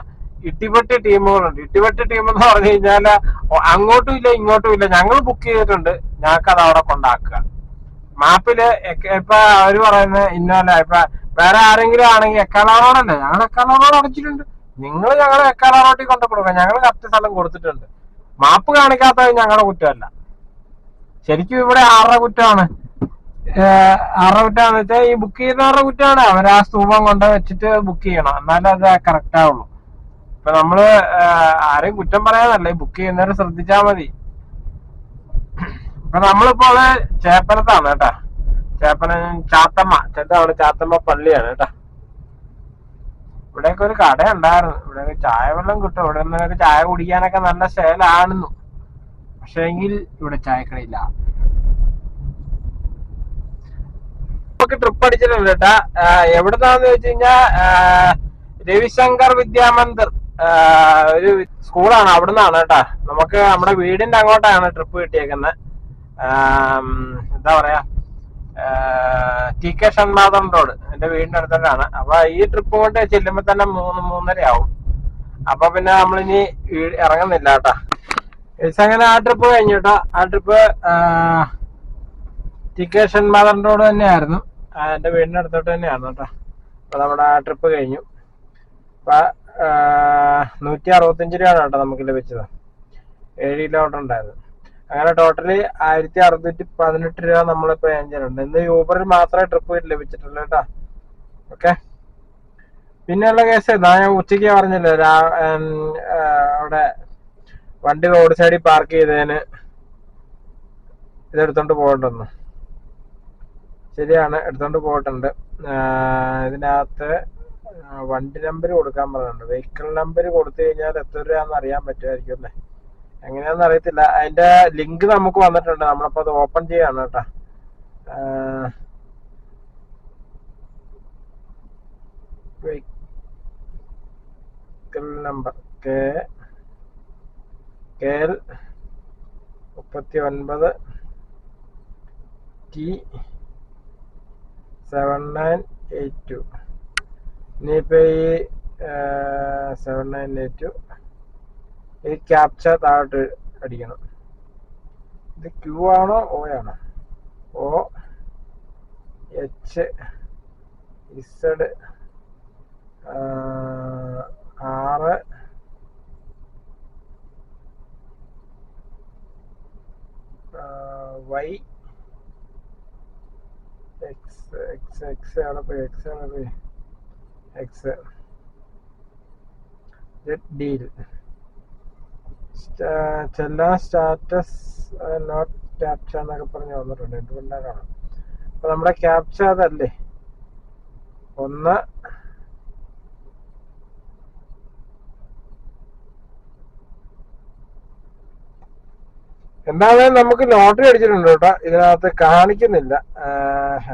ഇട്ടിപെട്ടി ടീമുകളുണ്ട്. ഇട്ടിപെട്ടി ടീം എന്ന് പറഞ്ഞു കഴിഞ്ഞാല് അങ്ങോട്ടും ഇല്ല ഇങ്ങോട്ടും ഇല്ല, ഞങ്ങൾ ബുക്ക് ചെയ്തിട്ടുണ്ട്, ഞങ്ങൾക്ക് അത് അവിടെ കൊണ്ടാക്കുക. മാപ്പില് ഇപ്പൊ അവര് പറയുന്നത് ഇന്നല്ല, ഇപ്പൊ വേറെ ആരെങ്കിലും ആണെങ്കിൽ എക്കാല റോഡല്ലേ, ഞങ്ങൾ എക്കാല റോഡ് അടച്ചിട്ടുണ്ട്, നിങ്ങൾ ഞങ്ങളെ എക്കാല റോഡിൽ കൊണ്ടു കൊടുക്കുക, ഞങ്ങൾ കറക്റ്റ് സ്ഥലം കൊടുത്തിട്ടുണ്ട്. മാപ്പ് കാണിക്കാത്തത് ഞങ്ങളുടെ കുറ്റമല്ല, ശരിക്കും ഇവിടെ ആരുടെ കുറ്റമാണ്? ആരുടെ കുറ്റമാണെന്ന് വെച്ചാൽ ഈ ബുക്ക് ചെയ്യുന്നവരുടെ കുറ്റമാണ്. അവർ ആ സ്തൂപം കൊണ്ട് വെച്ചിട്ട് ബുക്ക് ചെയ്യണം, എന്നാലും അത് കറക്റ്റ് ആവുള്ളൂ. ഇപ്പൊ നമ്മള് ആരെയും കുറ്റം പറയാനല്ല, ഈ ബുക്ക് ചെയ്യുന്നവരെ ശ്രദ്ധിച്ചാൽ മതി. ഇപ്പൊ നമ്മളിപ്പോ ചേപ്പനത്താണ് കേട്ടാ. ചേപ്പന ചാത്തമ്മ, അവിടെ ചാത്തമ്മ പള്ളിയാണ് കേട്ടാ. ഇവിടെയൊക്കെ ഒരു കട ഉണ്ടായിരുന്നു, ഇവിടെയൊക്കെ ചായ വെള്ളം കിട്ടും. ഇവിടെ നിന്നൊക്കെ ചായ കുടിക്കാനൊക്കെ നല്ല ശേലാണെന്നു, പക്ഷെ എങ്കിൽ ഇവിടെ ചായക്കടയില്ല. ട്രിപ്പ് അടിച്ചിട്ടുണ്ട് കേട്ടാ. എവിടുന്നാന്ന് വെച്ച് കഴിഞ്ഞാ രവിശങ്കർ വിദ്യാമന്ദിർ ഒരു സ്കൂളാണ്, അവിടുന്നാണ് കേട്ടാ. നമുക്ക് നമ്മുടെ വീടിന്റെ അങ്ങോട്ടാണ് ട്രിപ്പ് കിട്ടിയേക്കുന്നത്. എന്താ പറയാ, TK ഷൺമാധവൻ റോഡ് എന്റെ വീടിന്റെ അടുത്താണ്. അപ്പൊ ഈ ട്രിപ്പ് കൊണ്ട് ചെല്ലുമ്പോ തന്നെ 3-3:30 ആവും. അപ്പൊ പിന്നെ നമ്മളിനി ഇറങ്ങുന്നില്ല കേട്ടാ. അങ്ങനെ ആ ട്രിപ്പ് കഴിഞ്ഞു കേട്ടോ. ആ ട്രിപ്പ് ടിക്കേഷൻ മദറിൻ്റെ റോഡ് തന്നെയായിരുന്നു. എൻ്റെ വീടിൻ്റെ അടുത്തോട്ട് തന്നെയായിരുന്നു കേട്ടോ. അപ്പോൾ നമ്മുടെ ആ ട്രിപ്പ് കഴിഞ്ഞു. അപ്പം 165 രൂപയാണ് കേട്ടോ നമുക്ക് ലഭിച്ചത്. 7 കിലോമീറ്റർ ഉണ്ടായിരുന്നു. അങ്ങനെ ടോട്ടലി 1618 രൂപ നമ്മളിപ്പോൾ ഏൺ ചെയ്യുന്നുണ്ട്. ഇന്ന് യൂബറിൽ മാത്രമേ ട്രിപ്പ് ലഭിച്ചിട്ടുള്ളൂ കേട്ടോ. ഓക്കെ. പിന്നെയുള്ള കേസ് ഞാൻ ഉച്ചയ്ക്ക് പറഞ്ഞില്ലേ, അവിടെ വണ്ടി റോഡ് സൈഡിൽ പാർക്ക് ചെയ്തതിന് ഇതെടുത്തോണ്ട് പോകണ്ടെന്ന്. ശരിയാണ്, എടുത്തോണ്ട് പോയിട്ടുണ്ട്. ഇതിനകത്ത് വണ്ടി നമ്പർ കൊടുക്കാൻ പറഞ്ഞിട്ടുണ്ട്. വെഹിക്കിൾ നമ്പർ കൊടുത്തു കഴിഞ്ഞാൽ എത്ര രൂപയാണെന്ന് അറിയാൻ പറ്റുമായിരിക്കും അല്ലേ? എങ്ങനെയാണെന്ന് അറിയത്തില്ല. അതിന്റെ ലിങ്ക് നമുക്ക് വന്നിട്ടുണ്ട്. നമ്മളപ്പോൾ അത് ഓപ്പൺ ചെയ്യാണ് കേട്ടോ. Vehicle number KL 39 T7982. ഇനിയിപ്പോൾ ഈ 7982 ഈ ക്യാപ്ച താഴോട്ട് അടിക്കണം. ഇത് Q ആണോ O ആണോ? OHZ 6 Y X ആണ് പോയി. X ഡീൽ ചെല്ലാൻ സ്റ്റാറ്റസ് നോട്ട് ക്യാപ്ച എന്നൊക്കെ പറഞ്ഞ് വന്നിട്ടുണ്ട്. എന്തുകൊണ്ടാണ് കാണാം. അപ്പൊ നമ്മുടെ ക്യാപ്ച അതല്ലേ 1 എന്തായാലും നമുക്ക് ലോട്ടറി അടിച്ചിട്ടുണ്ട് കേട്ടോ. ഇതിനകത്ത് കാണിക്കുന്നില്ല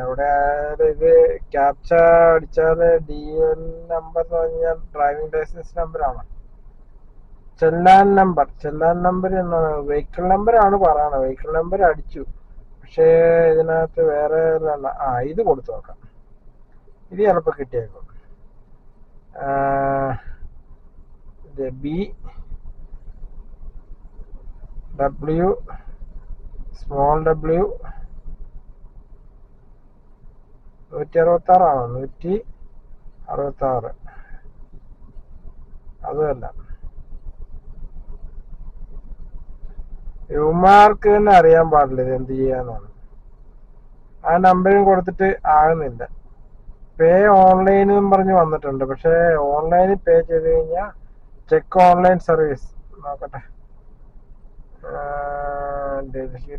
എവിടെ. ഇത് ക്യാപ്ച അടിച്ചാൽ DL നമ്പർ എന്ന് പറഞ്ഞാൽ ഡ്രൈവിംഗ് ലൈസൻസ് നമ്പറാണ്. ചെല്ലാൻ നമ്പർ എന്നാണ്, വെഹിക്കിൾ നമ്പറാണ് പറയണത്. വെഹിക്കിൾ നമ്പർ അടിച്ചു, പക്ഷേ ഇതിനകത്ത് വേറെ ഇത് കൊടുത്തു നോക്കാം. ഇത് ചിലപ്പോൾ കിട്ടിയേക്കും. BW സ്മോൾ W 166 ആണോ? 166 അതുമല്ല. യുമാർക്ക് തന്നെ അറിയാൻ പാടില്ല ഇത് എന്ത് ചെയ്യാന്നാണ്. ആ നമ്പറും കൊടുത്തിട്ട് ആകുന്നില്ല. പേ ഓൺലൈൻ എന്നും പറഞ്ഞ് വന്നിട്ടുണ്ട്. പക്ഷെ ഓൺലൈനിൽ പേ ചെയ്ത് കഴിഞ്ഞാൽ ചെക്ക് ഓൺലൈൻ സർവീസ് നോക്കട്ടെ. ഡൽഹി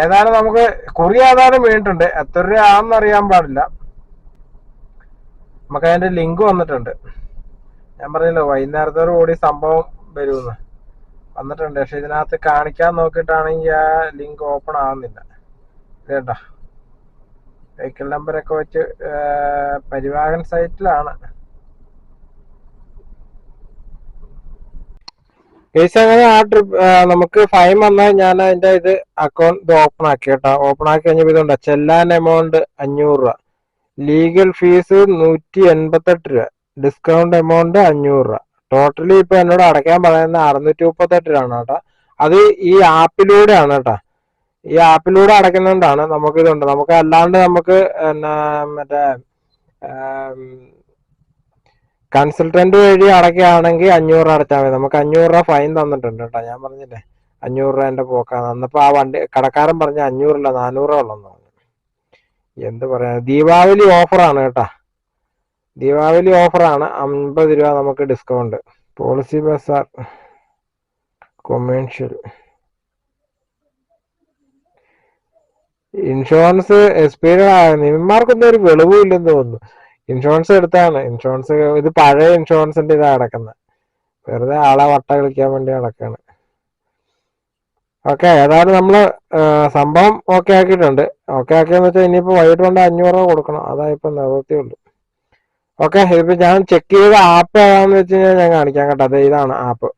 ഏതായാലും നമുക്ക് കുറി ഏതായാലും വീണിട്ടുണ്ട്. എത്ര രൂപ ആണെന്ന് അറിയാൻ പാടില്ല. നമുക്ക് അതിന്റെ ലിങ്ക് വന്നിട്ടുണ്ട്. ഞാൻ പറഞ്ഞല്ലോ വൈകുന്നേരത്തോടു കൂടി സംഭവം വരുമെന്ന് വന്നിട്ടുണ്ട്. പക്ഷെ ഇതിനകത്ത് കാണിക്കാൻ നോക്കിയിട്ടാണെങ്കിൽ ആ ലിങ്ക് ഓപ്പൺ ആവുന്നില്ല. കേട്ടോ, വെഹിക്കിൾ നമ്പറൊക്കെ വെച്ച് പരിവാഹൻ സൈറ്റിലാണ്. കേസ് അങ്ങനെ ആ ട്രിപ്പ് നമുക്ക് ഫൈൻ വന്നാൽ ഞാൻ അതിന്റെ ഇത് അക്കൗണ്ട് ഓപ്പൺ ആക്കി കേട്ടോ. ഓപ്പൺ ആക്കി കഴിഞ്ഞപ്പോൾ ഇതുണ്ട്. ചെല്ലാൻ എമൗണ്ട് 500 രൂപ, ലീഗൽ ഫീസ് 188 രൂപ, ഡിസ്കൗണ്ട് എമൗണ്ട് 500 രൂപ. ടോട്ടലി ഇപ്പൊ എന്നോട് അടയ്ക്കാൻ പറയുന്നത് 638 രൂപയാണ് കേട്ടോ. അത് ഈ ആപ്പിലൂടെയാണ് കേട്ടോ. ഈ ആപ്പിലൂടെ അടയ്ക്കുന്നതുകൊണ്ടാണ് നമുക്ക് ഇതുണ്ട്. നമുക്ക് അല്ലാണ്ട് നമുക്ക് മറ്റേ കൺസൾട്ടന്റ് വഴി അടയ്ക്കുകയാണെങ്കിൽ 500 രൂപ അടച്ചാൽ മതി. നമുക്ക് 500 രൂപ ഫൈൻ തന്നിട്ടുണ്ട് കേട്ടോ. ഞാൻ പറഞ്ഞില്ലേ 500 രൂപ എന്റെ പോക്കാണ്. അന്നപ്പോ ആ വണ്ടി കടക്കാരൻ പറഞ്ഞ 500 അല്ല 400 ഉള്ളെന്ന് പറഞ്ഞു. എന്ത് പറയാ, ദീപാവലി ഓഫറാണ് കേട്ടാ. ദീപാവലി ഓഫറാണ്. 50 രൂപ നമുക്ക് discount. Policybazaar commercial insurance എക്സ്പീരിയഡ് ആയ നിമ്മമാർക്കൊന്നും ഒരു വെളിവും ഇല്ലെന്ന് തോന്നുന്നു. ഇൻഷുറൻസ് എടുത്താണ്. ഇൻഷുറൻസ് ഇത് പഴയ ഇൻഷുറൻസിന്റെ ഇതാ കിടക്കുന്നത്. വെറുതെ ആളെ വട്ട കളിക്കാൻ വേണ്ടി നടക്കാണ്. ഓക്കെ, ഏതായാലും നമ്മള് സംഭവം ഓക്കെ ആക്കിയിട്ടുണ്ട്. ഓക്കെ ആക്കിയെന്ന് വെച്ചാൽ ഇനിയിപ്പോ വൈകിട്ട് കൊണ്ട് 500 രൂപ കൊടുക്കണം. അതാ ഇപ്പൊ നിവൃത്തിയുള്ളൂ. ഓക്കെ, ഇതിപ്പോ ഞാൻ ചെക്ക് ചെയ്ത ആപ്പ് ഏതാന്ന് വെച്ച് കഴിഞ്ഞാൽ ഞാൻ കാണിക്കാം കേട്ടോ. അതെ, ഇതാണ് ആപ്പ്.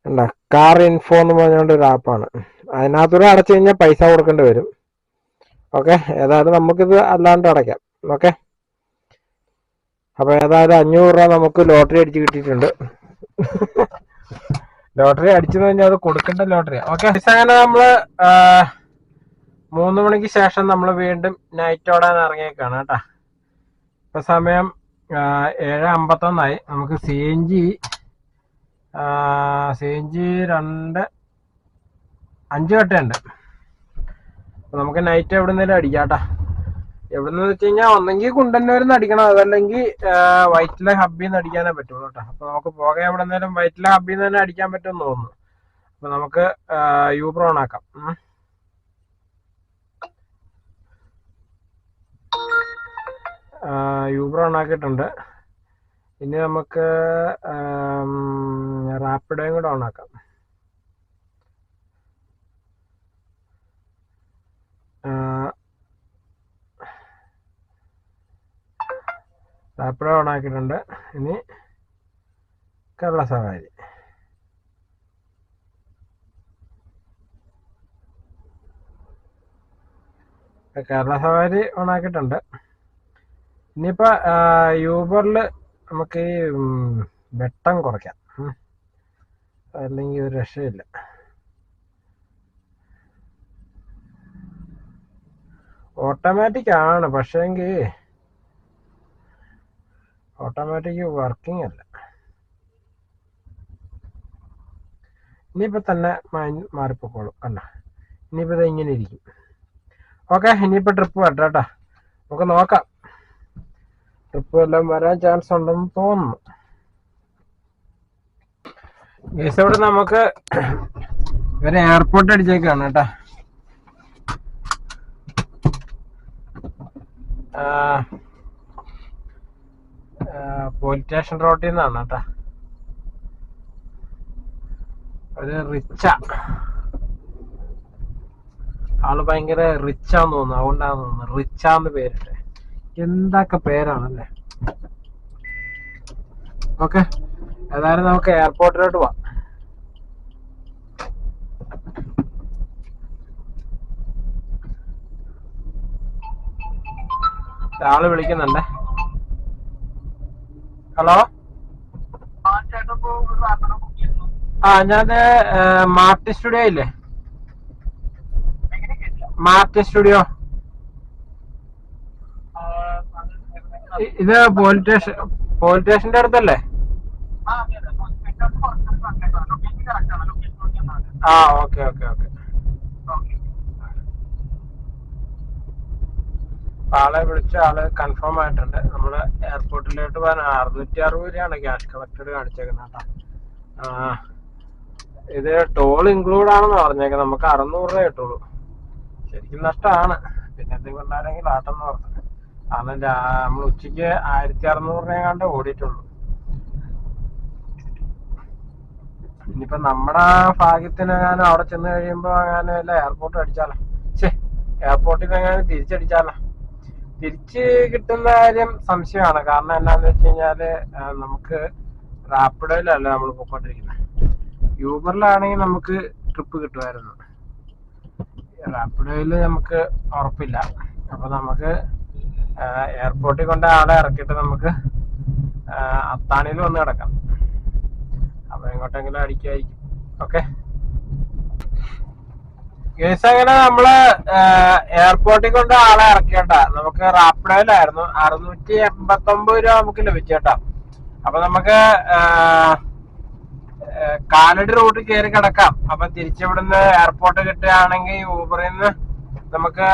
എന്താ കാർ ഇൻഫോ എന്ന് പറഞ്ഞുകൊണ്ട് ഒരു ആപ്പാണ്. അതിനകത്തൂടെ അടച്ചു കഴിഞ്ഞാൽ പൈസ കൊടുക്കേണ്ടി വരും. ഓക്കെ, ഏതായാലും നമുക്കിത് അല്ലാണ്ട് അടയ്ക്കാം. ഓക്കെ, അപ്പൊ ഏതായാലും 500 രൂപ നമുക്ക് ലോട്ടറി അടിച്ച് കിട്ടിയിട്ടുണ്ട്. ലോട്ടറി അടിച്ചെന്ന് കഴിഞ്ഞാൽ അത് കൊടുക്കേണ്ട ലോട്ടറി. ഓക്കെ, അങ്ങനെ നമ്മള് 3 മണിക്ക് ശേഷം നമ്മൾ വീണ്ടും നൈറ്റ് ഓടാൻ ഇറങ്ങിയേക്കാണ് കേട്ടാ. ഇപ്പൊ സമയം 7:51. നമുക്ക് CNG 5 കട്ടയുണ്ട്. നമുക്ക് നൈറ്റ് എവിടുന്നേലും അടിക്കാട്ടാ. എവിടെന്ന് വെച്ച് കഴിഞ്ഞാൽ ഒന്നെങ്കിൽ കുണ്ടന്നൂരിന്ന് അടിക്കണം, അതല്ലെങ്കിൽ വൈറ്റില ഹബ്ബിൽ നിന്ന് അടിക്കാനേ പറ്റുള്ളൂ കേട്ടോ. അപ്പൊ നമുക്ക് പോകാൻ എവിടെന്നേലും വൈറ്റില ഹബ്ബിൽ നിന്ന് തന്നെ അടിക്കാൻ പറ്റുമെന്ന് തോന്നുന്നു. അപ്പൊ നമുക്ക് യൂബർ ഓൺ ആക്കാം. യൂബർ ഓൺ ആക്കിയിട്ടുണ്ട്. ഇനി നമുക്ക് റാപ്പിഡോയും കൂടെ ഓൺ ആക്കാം. റാപ്പിഡോ ഓൺ ആക്കിയിട്ടുണ്ട്. ഇനി കേരള സവാരി. കേരള സവാരി ഓൺ ആക്കിയിട്ടുണ്ട്. ഇനിയിപ്പോ യൂബറിൽ നമുക്ക് ഈ വെട്ടം കുറയ്ക്കാം, അല്ലെങ്കിൽ ഒരു രക്ഷയില്ല. ഓട്ടോമാറ്റിക് ആണ്, പക്ഷേങ്കിൽ ഓട്ടോമാറ്റിക് വർക്കിംഗ് അല്ല. ഇനിയിപ്പോ തന്നെ മാറിപ്പോക്കോളും കണ്ട. ഇനിയിപ്പോ ഇത് ഇങ്ങനെ ഇരിക്കും. ഓക്കെ, ഇനിയിപ്പോ ട്രിപ്പ് വരട്ടെ കേട്ടാ. നമുക്ക് നോക്കാം, ട്രിപ്പ് എല്ലാം വരാൻ ചാൻസ് ഉണ്ടെന്ന് തോന്നുന്നു. ഇവിടെ നമുക്ക് ഒരു എയർപോർട്ട് അടിച്ചേക്കാണ് കേട്ടാ. പോലീസ് സ്റ്റേഷൻ റോഡിൽ നിന്നാണ് കേട്ടാ. ഒരു ആള് ഭയങ്കര റിച്ചാന്ന് തോന്നുന്നു, അതുകൊണ്ടാന്ന് തോന്നുന്നു റിച്ചാന്ന് പേരിട്ടെ. എന്തൊക്കെ പേരാണല്ലേ. ഓക്കെ, ഏതായാലും നമുക്ക് എയർപോർട്ടിലോട്ട് പോവാം. ആള് വിളിക്കുന്നുണ്ടേ. ഹലോ, ഞാന് മാർട്ടി സ്റ്റുഡിയോ ഇല്ലേ, മാർട്ടി സ്റ്റുഡിയോ. ഇത് പോലീസ് സ്റ്റേഷന്റെ അടുത്തല്ലേ? ഓക്കെ. ആളെ വിളിച്ച ആള് കൺഫേം ആയിട്ടുണ്ട്. നമ്മള് എയർപോർട്ടിലോട്ട് പോകാൻ 660 രൂപയാണ് ക്യാഷ് കളക്റ്റഡ് കാണിച്ചേക്കുന്നത് കേട്ടോ. ഇത് ടോൾ ഇൻക്ലൂഡ് ആണെന്ന് പറഞ്ഞേക്കുന്നത്. നമുക്ക് 600 രൂപ കിട്ടുള്ളൂ. ശരിക്കും നഷ്ടമാണ്. പിന്നെ എന്തെങ്കിലും ഉണ്ടായിരുന്നെങ്കിൽ ആട്ടെന്ന് പറഞ്ഞു. കാരണം നമ്മൾ ഉച്ചയ്ക്ക് 1600 രൂപയെങ്ങാണ്ട് ഓടിയിട്ടുള്ളൂ. ഇനിയിപ്പോ നമ്മുടെ ഭാഗ്യത്തിനെങ്ങാനും അവിടെ ചെന്ന് കഴിയുമ്പോ അങ്ങനെ വല്ല എയർപോർട്ട് അടിച്ചാലോ, എയർപോർട്ടിൽ നിന്ന് എങ്ങാനും തിരിച്ചടിച്ചാലോ. തിരിച്ച് കിട്ടുന്ന കാര്യം സംശയമാണ്. കാരണം എന്താന്ന് വെച്ച് കഴിഞ്ഞാല് നമുക്ക് റാപ്പിഡോയിലല്ല നമ്മൾ പോയിക്കൊണ്ടിരിക്കുന്നത്. യൂബറിലാണെങ്കിൽ നമുക്ക് ട്രിപ്പ് കിട്ടുമായിരുന്നു. റാപ്പിഡോയില് നമുക്ക് ഉറപ്പില്ല. അപ്പൊ നമുക്ക് എയർപോർട്ടിൽ കൊണ്ട് ആളെ ഇറക്കിയിട്ട് നമുക്ക് അത്താണിയിൽ വന്ന് കിടക്കാം. അപ്പൊ എങ്ങോട്ടെങ്കിലും അടിക്കായിരിക്കും. ഓക്കെ, കേസ് അങ്ങനെ നമ്മള് എയർപോർട്ടിൽ കൊണ്ട് ആളെ ഇറക്കിയേട്ടാ. നമുക്ക് റാപ്പിഡോയിലായിരുന്നു 689 രൂപ നമുക്ക് ലഭിച്ചേട്ടാ. അപ്പൊ നമുക്ക് കാലടി റൂട്ടിൽ കയറി കിടക്കാം. അപ്പൊ തിരിച്ചിവിടുന്ന് എയർപോർട്ട് കിട്ടുകയാണെങ്കിൽ യൂബറിൽ നിന്ന് നമുക്ക്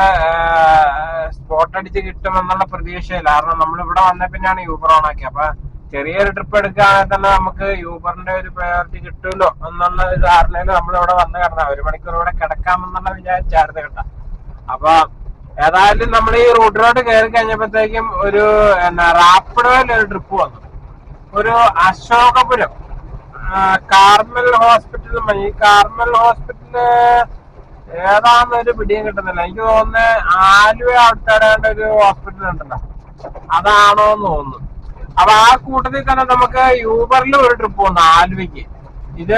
സ്പോട്ട് അടിച്ച് കിട്ടുമെന്നുള്ള പ്രതീക്ഷയില്ല. കാരണം നമ്മളിവിടെ വന്ന പിന്നെയാണ് യൂബർ ഓൺ ആക്കി. അപ്പൊ ചെറിയൊരു ട്രിപ്പ് എടുക്കുകയാണെങ്കിൽ തന്നെ നമുക്ക് യൂബറിന്റെ ഒരു പ്രയോറിറ്റി കിട്ടുമല്ലോ എന്നുള്ള ഒരു ധാരണയിൽ നമ്മളിവിടെ വന്ന് കിടന്നാ 1 മണിക്കൂർ ഇവിടെ കിടക്കാമെന്നുള്ള വിചാരിച്ചായിരുന്നു കേട്ടോ. അപ്പൊ ഏതായാലും നമ്മൾ ഈ റൂട്ടിലോട്ട് കയറി കഴിഞ്ഞപ്പോഴത്തേക്കും ഒരു റാപ്പിഡോയിൽ ഒരു ട്രിപ്പ് വന്നു. ഒരു അശോകപുരം കാർമൽ ഹോസ്പിറ്റൽ. ഈ കാർമൽ ഹോസ്പിറ്റല് ഏതാന്നൊരു പിടിയും കിട്ടുന്നില്ല. എനിക്ക് തോന്നുന്നത് ആലുവ അടുത്തടേണ്ട ഒരു ഹോസ്പിറ്റൽ ഉണ്ടല്ലോ, അതാണോന്ന് തോന്നുന്നു. അപ്പൊ ആ കൂട്ടത്തിൽ തന്നെ നമുക്ക് യൂബറിൽ ഒരു ട്രിപ്പ് വന്നു ആലുവയ്ക്ക്. ഇത്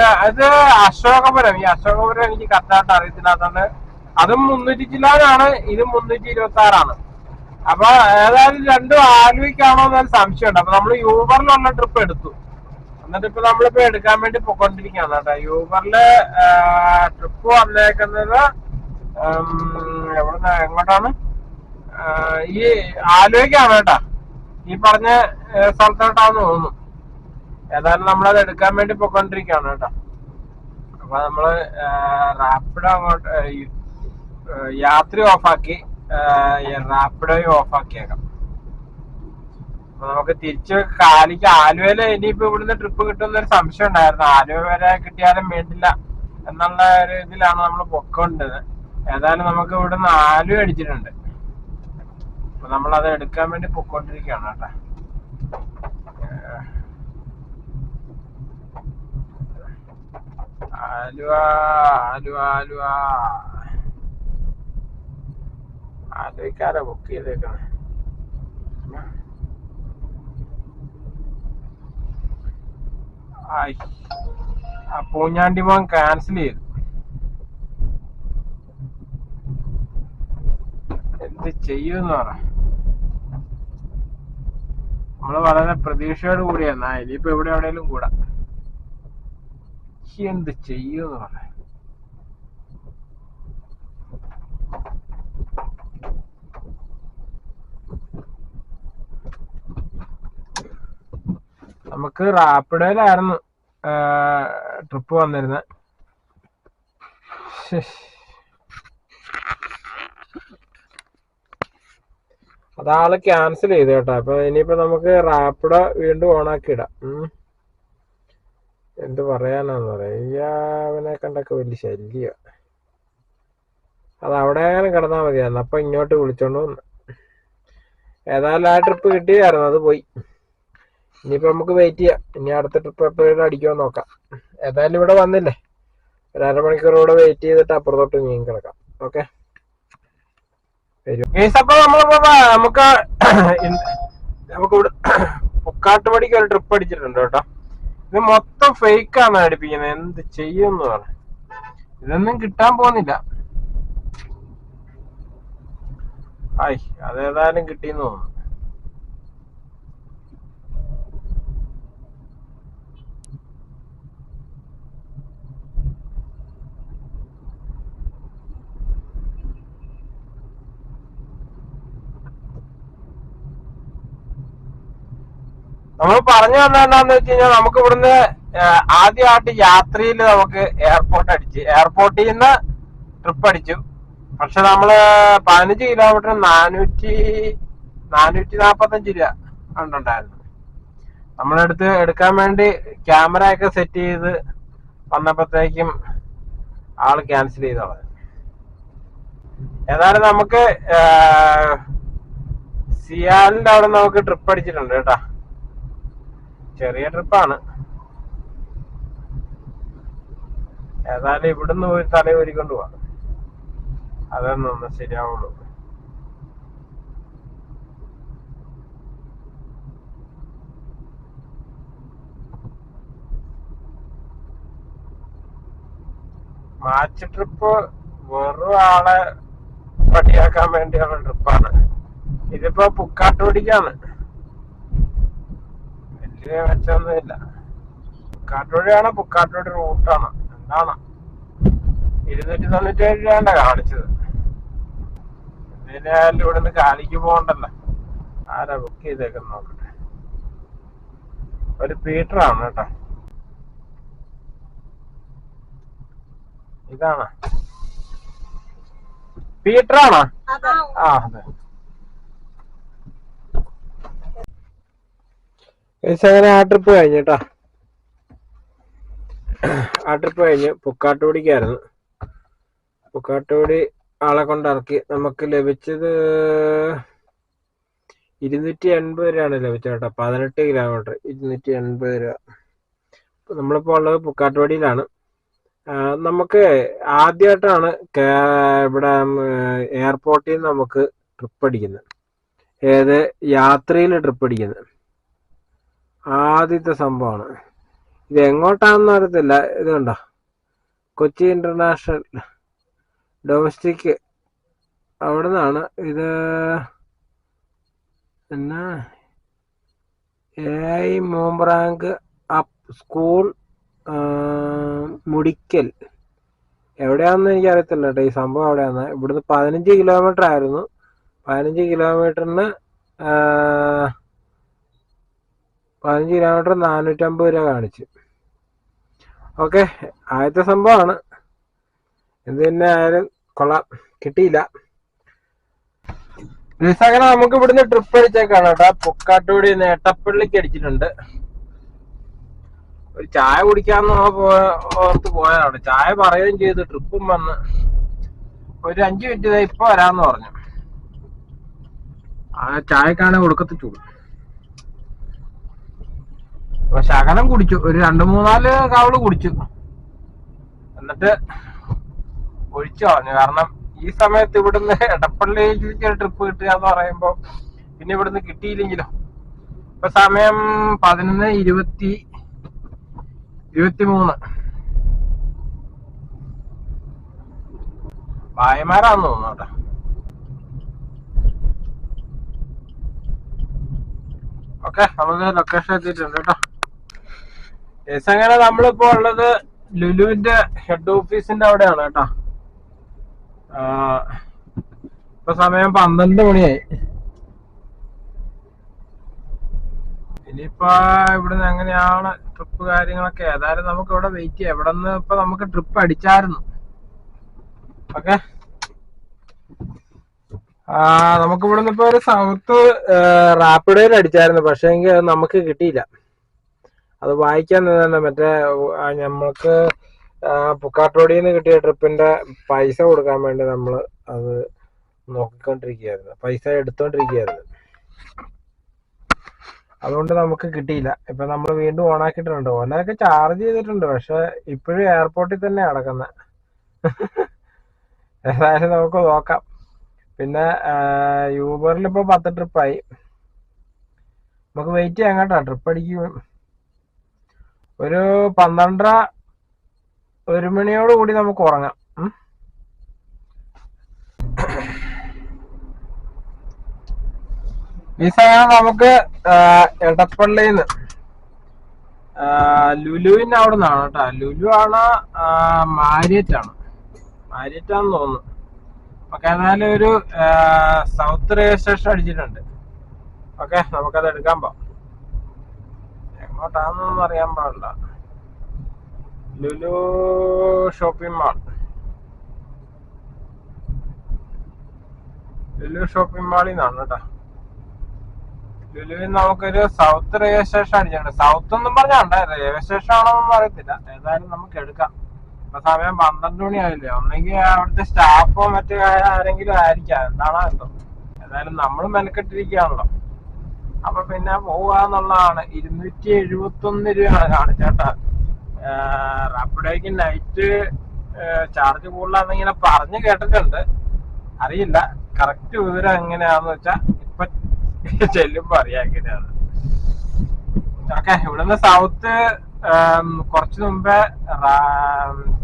അശോകപുരം. ഈ അശോകപുരം എനിക്ക് കറക്റ്റായിട്ട് അറിയത്തില്ലാത്തതുകൊണ്ട് അതും 300 ചില്ലാനാണ്, ഇതും 326 അപ്പൊ ഏതായാലും രണ്ടും ആലുവയ്ക്കാണോ എന്നൊരു സംശയമുണ്ട്. അപ്പൊ നമ്മൾ യൂബറിലുള്ള ട്രിപ്പ് എടുത്തു. എന്നിട്ട് ഇപ്പൊ നമ്മളിപ്പോ എടുക്കാൻ വേണ്ടി പൊക്കോണ്ടിരിക്കുകയാണ് കേട്ടോ. യൂബറില് ട്രിപ്പ് വന്നേക്കുന്നത് എവിടുന്ന എങ്ങോട്ടാണ്? ഈ ആലുവയ്ക്കാണ് കേട്ടാ. ഈ പറഞ്ഞ സ്ഥലത്തോട്ടാന്ന് തോന്നുന്നു. ഏതായാലും നമ്മളത് എടുക്കാൻ വേണ്ടി പൊക്കോണ്ടിരിക്കുകയാണ് കേട്ടോ. അപ്പൊ നമ്മള് റാപ്പിഡോ അങ്ങോട്ട് യാത്ര ഓഫാക്കി റാപ്പിഡോയും ഓഫാക്കിയേക്കാം. അപ്പൊ നമുക്ക് തിരിച്ച് കാലിക്ക് ആലുവയില് ഇനിയിപ്പോ ഇവിടുന്ന് ട്രിപ്പ് കിട്ടുന്ന ഒരു സംശയം ഉണ്ടായിരുന്നു. ആലുവ വരെ കിട്ടിയാലും വേണ്ടില്ല എന്നുള്ള ഒരു ഇതിലാണ് നമ്മൾ പൊക്കോണ്ടത്. ഏതായാലും നമുക്ക് ഇവിടുന്ന് ആലുവ അടിച്ചിട്ടുണ്ട്. അപ്പൊ നമ്മളത് എടുക്കാൻ വേണ്ടി പൊക്കോണ്ടിരിക്കുകയാണ് കേട്ടോ. ആലുവ ആലുവ ആലുവ ആലുവക്കാരാ ബുക്ക് ചെയ്തേക്കണേ. ആ പൂഞ്ഞാണ്ടി മോൻ ക്യാൻസൽ ചെയ്തു. എന്ത് ചെയ്യൂന്ന് പറ. നമ്മള് വളരെ പ്രതീക്ഷയോട് കൂടിയാ ഇനിയിപ്പോ എവിടെ എവിടെയെങ്കിലും കൂടാ. എന്ത് ചെയ്യൂന്ന് പറ. നമുക്ക് റാപ്പിഡോയിലായിരുന്നു ട്രിപ്പ് വന്നിരുന്നത്. അതാള് ക്യാൻസൽ ചെയ്തു കേട്ടോ. അപ്പൊ ഇനിയിപ്പോ നമുക്ക് റാപ്പിഡോ വീണ്ടും ഓണാക്കി ഇടാം. എന്ത് പറയാനാന്ന് പറയാ. അവനെ കണ്ടൊക്കെ വലിയ ശല്യ. അത് അവിടെ കിടന്നാ മതിയായിരുന്നു. അപ്പൊ ഇങ്ങോട്ട് വിളിച്ചോണ്ട് വന്നു. ഏതായാലും ആ ട്രിപ്പ് കിട്ടിയായിരുന്നു, അത് പോയി. ഇനിയിപ്പോ നമുക്ക് വെയിറ്റ് ചെയ്യാം. ഇനി അടുത്ത ട്രിപ്പ് എപ്പോഴും അടിക്കുമോ നോക്കാം. ഏതായാലും ഇവിടെ വന്നില്ലേ, ഒരു അരമണിക്കൂർ കൂടെ വെയിറ്റ് ചെയ്തിട്ട് അപ്പുറത്തോട്ട് നീങ്ങി കിടക്കാം. ഓക്കെ, അപ്പൊ നമുക്ക് ഇവിടെ പുക്കാട്ടുപടിക്ക് ഒരു ട്രിപ്പ് അടിച്ചിട്ടുണ്ട് കേട്ടോ. ഇത് മൊത്തം ഫേക്കാണ് അടിപ്പിക്കുന്നത്. എന്ത് ചെയ്യുമെന്ന് പറ. ഇതൊന്നും കിട്ടാൻ പോകുന്നില്ല. അതേതായാലും കിട്ടിയെന്ന് തോന്നുന്നു. നമ്മൾ പറഞ്ഞു വന്ന എന്താന്ന് വെച്ച് കഴിഞ്ഞാൽ, നമുക്ക് ഇവിടുന്ന് ആദ്യമായിട്ട് യാത്രയിൽ നമുക്ക് എയർപോർട്ടിൽ നിന്ന് ട്രിപ്പ് അടിച്ചു. പക്ഷെ നമ്മള് 15 കിലോമീറ്റർ 445 രൂപ കണ്ടുണ്ടായിരുന്നു. നമ്മളെടുത്ത് എടുക്കാൻ വേണ്ടി ക്യാമറ ഒക്കെ സെറ്റ് ചെയ്ത് വന്നപ്പോഴത്തേക്കും ആള് ക്യാൻസൽ ചെയ്തോളാം. ഏതായാലും നമുക്ക് സിയാലിന്റെ അവിടെ നമുക്ക് ട്രിപ്പ് അടിച്ചിട്ടുണ്ട് കേട്ടാ. ചെറിയ ട്രിപ്പാണ്. ഏതായാലും ഇവിടുന്ന് പോയി തലയൂരിക്കൊണ്ട് പോവാം. അതൊന്നും ശരിയാവുള്ളൂ. മാച്ച് ട്രിപ്പ് വെറും ആളെ പട്ടിയാക്കാൻ വേണ്ടിയുള്ള ട്രിപ്പാണ്. ഇതിപ്പോ പുക്കാട്ടുപടിക്കാണ്. വലിയ മെച്ചൊന്നുമില്ല. പുക്കാട്ടുപടിയാണ്, പുക്കാട്ടുപടി റൂട്ടാണ്. എന്താണ് 297 രൂപയാണ് കാണിച്ചത്. എന്തായാലും ഇവിടുന്ന് കാലിക്ക് പോകണ്ടല്ലോ. ആരാ ബുക്ക് ചെയ്തേക്കെന്ന് നോക്കട്ടെ. ഒരു പീറ്ററാണ് കേട്ടോ. ഇതാണ് പീറ്ററാണോ? ആ അതെ. അങ്ങനെ ആ ട്രിപ്പ് കഴിഞ്ഞിട്ടാ. ആ ട്രിപ്പ് കഴിഞ്ഞ് പുക്കാട്ടുപടിക്കായിരുന്നു. പുക്കാട്ടുപടി ആളെ കൊണ്ടിറക്കി. നമുക്ക് ലഭിച്ചത് 280 രൂപയാണ് ലഭിച്ചത് കേട്ടോ. 18 കിലോമീറ്റർ 280 രൂപ. നമ്മളിപ്പോൾ ഉള്ളത് പുക്കാട്ടുപടിയിലാണ്. നമുക്ക് ആദ്യമായിട്ടാണ് ഇവിടെ എയർപോർട്ടിൽ നിന്ന് നമുക്ക് ട്രിപ്പ് അടിക്കുന്നത്. ഏത് യാത്രയിൽ ട്രിപ്പ് അടിക്കുന്നത് ആദ്യത്തെ സംഭവമാണ്. ഇത് എങ്ങോട്ടാണെന്ന് അറിയത്തില്ല. ഇത് കണ്ടോ, കൊച്ചി ഇന്റർനാഷണൽ ഡൊമസ്റ്റിക് അവിടെ നിന്നാണ്. ഇത് എന്നാ AI മൂംബ്രാങ്ക് അപ്പ് സ്കൂൾ മുടിക്കൽ എവിടെയാണെന്ന് എനിക്കറിയത്തില്ല കേട്ടോ. ഈ സംഭവം എവിടെയാന്ന്. ഇവിടുന്ന് 15 കിലോമീറ്റർ ആയിരുന്നു. 15 കിലോമീറ്ററിന് 450 രൂപ കാണിച്ചു. ഓക്കെ, ആദ്യത്തെ സംഭവമാണ്. എന്ത് തന്നെ ആയാലും കൊള്ളാം, കിട്ടിയില്ല. അങ്ങനെ നമുക്ക് ഇവിടുന്ന് ട്രിപ്പ് അടിച്ചേക്കാണ് കേട്ടോ. പുക്കാട്ടുപടി നേട്ടപ്പള്ളിക്ക് അടിച്ചിട്ടുണ്ട്. ഒരു ചായ കുടിക്കാന്ന് ഓർത്ത് പോയതാണ്. ചായ പറയുകയും ചെയ്തു. ട്രിപ്പും വന്ന് ഒരു 5 മിനിറ്റ് ഇപ്പൊ വരാന്ന് പറഞ്ഞു. ആ ചായക്കാണ് കൊടുക്കത്ത് ചൂട്. അപ്പൊ ശകലം കുടിച്ചു, ഒരു 2-3-4 കവള് കുടിച്ചു. എന്നിട്ട് ഒഴിച്ചു കളഞ്ഞു. കാരണം ഈ സമയത്ത് ഇവിടുന്ന് എടപ്പള്ളിയിലേക്ക് ട്രിപ്പ് കിട്ടുക എന്ന് പറയുമ്പോ പിന്നെ ഇവിടുന്ന് കിട്ടിയില്ലെങ്കിലോ. ഇപ്പൊ സമയം 11:23. ഭായമാരാന്ന് തോന്നുന്നു കേട്ടോ. ഓക്കെ, നമുക്ക് ലൊക്കേഷൻ എത്തിയിട്ടുണ്ട് കേട്ടോ. അങ്ങനെ നമ്മളിപ്പോ ഉള്ളത് ലുലുവിന്റെ ഹെഡ് ഓഫീസിന്റെ അവിടെയാണ് കേട്ടോ. ഇപ്പൊ സമയം 12 മണിയായി. ഇനിയിപ്പോ ഇവിടുന്ന് എങ്ങനെയാണ് ട്രിപ്പ് കാര്യങ്ങളൊക്കെ. ഏതായാലും നമുക്ക് ഇവിടെ വെയിറ്റ് ചെയ്യാം. ഇവിടെ നിന്ന് ഇപ്പൊ നമുക്ക് ട്രിപ്പ് അടിച്ചായിരുന്നു. ഓക്കെ, നമുക്ക് ഇവിടുന്ന് ഇപ്പൊ ഒരു സൗത്ത് റാപ്പിഡോയിൽ അടിച്ചായിരുന്നു. പക്ഷെ എങ്കിൽ അത് നമുക്ക് കിട്ടിയില്ല. അത് വായിക്കാൻ തന്നെ മറ്റേ നമ്മൾക്ക് പുക്കാട്ടോടിയിൽ നിന്ന് കിട്ടിയ ട്രിപ്പിന്റെ പൈസ കൊടുക്കാൻ വേണ്ടി നമ്മൾ അത് നോക്കിക്കൊണ്ടിരിക്കുകയായിരുന്നു. പൈസ എടുത്തോണ്ടിരിക്കുകയായിരുന്നു. അതുകൊണ്ട് നമുക്ക് കിട്ടിയില്ല. ഇപ്പൊ നമ്മൾ വീണ്ടും ഓണാക്കിയിട്ടുണ്ട്. ഓനൊക്കെ ചാർജ് ചെയ്തിട്ടുണ്ട്. പക്ഷെ ഇപ്പോഴും എയർപോർട്ടിൽ തന്നെ നടക്കുന്നത്. ഏതായാലും നമുക്ക് നോക്കാം. പിന്നെ യൂബറിൽ ഇപ്പൊ 10 ട്രിപ്പായി. നമുക്ക് വെയിറ്റ് ചെയ്യാൻ കേട്ടോ. ട്രിപ്പ് അടിക്കും. ഒരു 12:30-1 മണിയോട് കൂടി നമുക്ക് ഉറങ്ങാം. ഈ സമയം നമുക്ക് എടപ്പള്ളിന്ന് ലുലുവിന്റെ അവിടെ നിന്നാണ് കേട്ടോ. ലുലു ആണ് മാരിയറ്റാണ്, മാരിയറ്റാന്ന് തോന്നുന്നു. ഓക്കെ, എന്നാലും ഒരു സൗത്ത് റെയിൽവേ സ്റ്റേഷൻ അടിച്ചിട്ടുണ്ട്. ഓക്കെ, നമുക്കത് എടുക്കാൻ പോവാം. എങ്ങോട്ടാന്നൊന്നും അറിയാൻ പാടില്ല. Lulu shopping mall, Lulu shopping മാളിൽ നിന്നാണ് കേട്ടോ. ലുലുവിൽ നമുക്കൊരു സൗത്ത് റെയിൽവേ സ്റ്റേഷൻ അടിച്ചിട്ടുണ്ട്. സൗത്ത് ഒന്നും പറഞ്ഞാണ്ട് റെയിൽവേ സ്റ്റേഷൻ ആണോന്നൊന്നും അറിയത്തില്ല. ഏതായാലും നമുക്ക് എടുക്കാം. ഇപ്പൊ സമയം 12 മണി ആയില്ലേ. ഒന്നെങ്കിൽ അവിടുത്തെ സ്റ്റാഫോ മറ്റു ആരെങ്കിലും ആയിരിക്കാം, എന്താണോ എന്തോ. ഏതായാലും നമ്മൾ മെനക്കെട്ടിരിക്കുകയാണല്ലോ. അപ്പൊ പിന്നെ പോവാന്നുള്ളതാണ്. 271 രൂപയാണ് കാണിച്ചേട്ടാ. റാപ്പിഡോയ്ക്ക് നൈറ്റ് ചാർജ് കൂടുതലാന്നിങ്ങനെ പറഞ്ഞു കേട്ടിട്ടുണ്ട്. അറിയില്ല കറക്റ്റ് വിവരം എങ്ങനെയാന്ന് വെച്ചാ ഇപ്പൊ ചെല്ലുമ്പോ അറിയാം എങ്ങനെയാണ്. ഓക്കെ, ഇവിടുന്ന് സൗത്ത് കുറച്ചു മുമ്പേ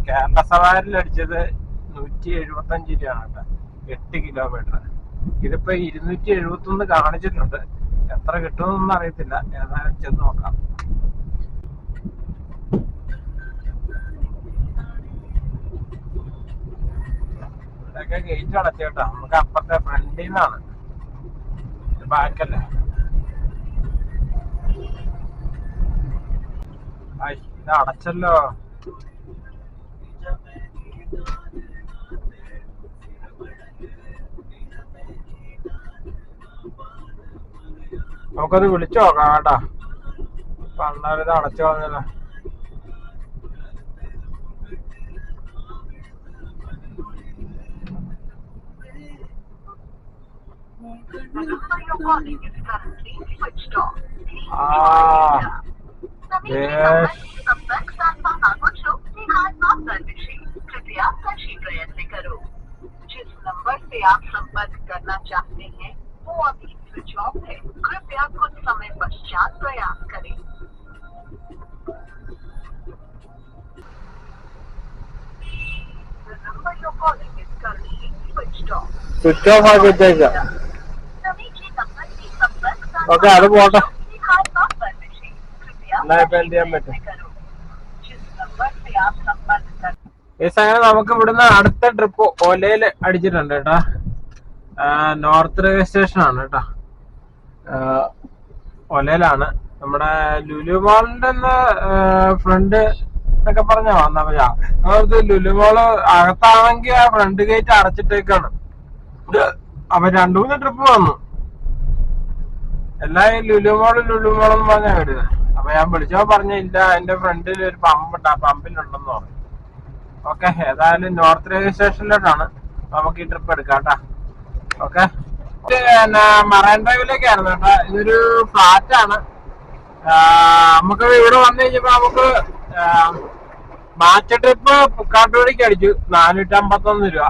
കേരള സവാരിൽ അടിച്ചത് 175 രൂപയാണ് കേട്ടോ. 8 കിലോമീറ്റർ. ഇതിപ്പോ 271 കാണിച്ചിട്ടുണ്ട്. എത്ര കിട്ടുമെന്നൊന്നും അറിയത്തില്ല. ഏതായാലും ചെന്ന് നോക്കാം. ഇവിടെയൊക്കെ ഗേറ്റ് അടച്ചേട്ടാ. നമുക്ക് അപ്പുറത്തെ ഫ്രണ്ടിൽ നിന്നാണ്, ബാക്കല്ലേ. ഇത് അടച്ചല്ലോ. നമുക്കത് വിളിച്ചു നോക്കാം കേട്ടാ. പണ്ടാലും ഇത് അടച്ചു കളഞ്ഞല്ലോ. कृपया कशी प्रयत्न करो. जिस नंबर से आप संपर्क करना चाहते हैं वो अभी स्विच ऑफ है. कृपया कुछ समय पश्चात प्रयास करें. The number you're calling is currently switched off. Switch off ആക്കി വെച്ചേക്കാം. ഓക്കെ, അത് പോട്ടെ. എന്നാ ഇപ്പൊ എന്ത് ചെയ്യാൻ പറ്റും. नंबर से आप संपर्क कर। അങ്ങനെ നമുക്ക് ഇവിടുന്ന് അടുത്ത ട്രിപ്പ് ഒലയില് അടിച്ചിട്ടുണ്ട് കേട്ടാ. നോർത്ത് റെയിൽവേ സ്റ്റേഷൻ ആണ് കേട്ടാ. ഒലയിലാണ്. നമ്മുടെ ലുലു മാളിന്റെ ഫ്രണ്ട് എന്നൊക്കെ പറഞ്ഞാ വന്നാ നമുക്ക് ലുലു മാള് അകത്താണെങ്കിൽ ആ ഫ്രണ്ട് ഗേറ്റ് അടച്ചിട്ടേക്കാണ്. അപ്പൊ 2-3 ട്രിപ്പ് വന്നു. എല്ലാ ഈ ലുലു മാളെന്ന് പറഞ്ഞാ വരുന്നത്. അപ്പൊ ഞാൻ വിളിച്ചോ പറഞ്ഞ ഇല്ല, എന്റെ ഫ്രണ്ടിൽ ഒരു പമ്പുണ്ട്, ആ പമ്പിലുണ്ടെന്ന് പറഞ്ഞു. ഓക്കെ, ഏതായാലും നോർത്ത് റെയിൽവേ സ്റ്റേഷനിലോട്ടാണ് നമുക്ക് ഈ ട്രിപ്പ് എടുക്കാം കേട്ടാ. ഓക്കെ, മറൈൻ ഡ്രൈവിലേക്കായിരുന്നു കേട്ടാ. ഇതൊരു ഫ്ലാറ്റ് ആണ്. നമുക്ക് ഇവിടെ വന്നു കഴിഞ്ഞപ്പോ നമുക്ക് മാച്ച് ട്രിപ്പ് പുക്കാട്ടുപടിക്ക് അടിച്ചു 451 രൂപ.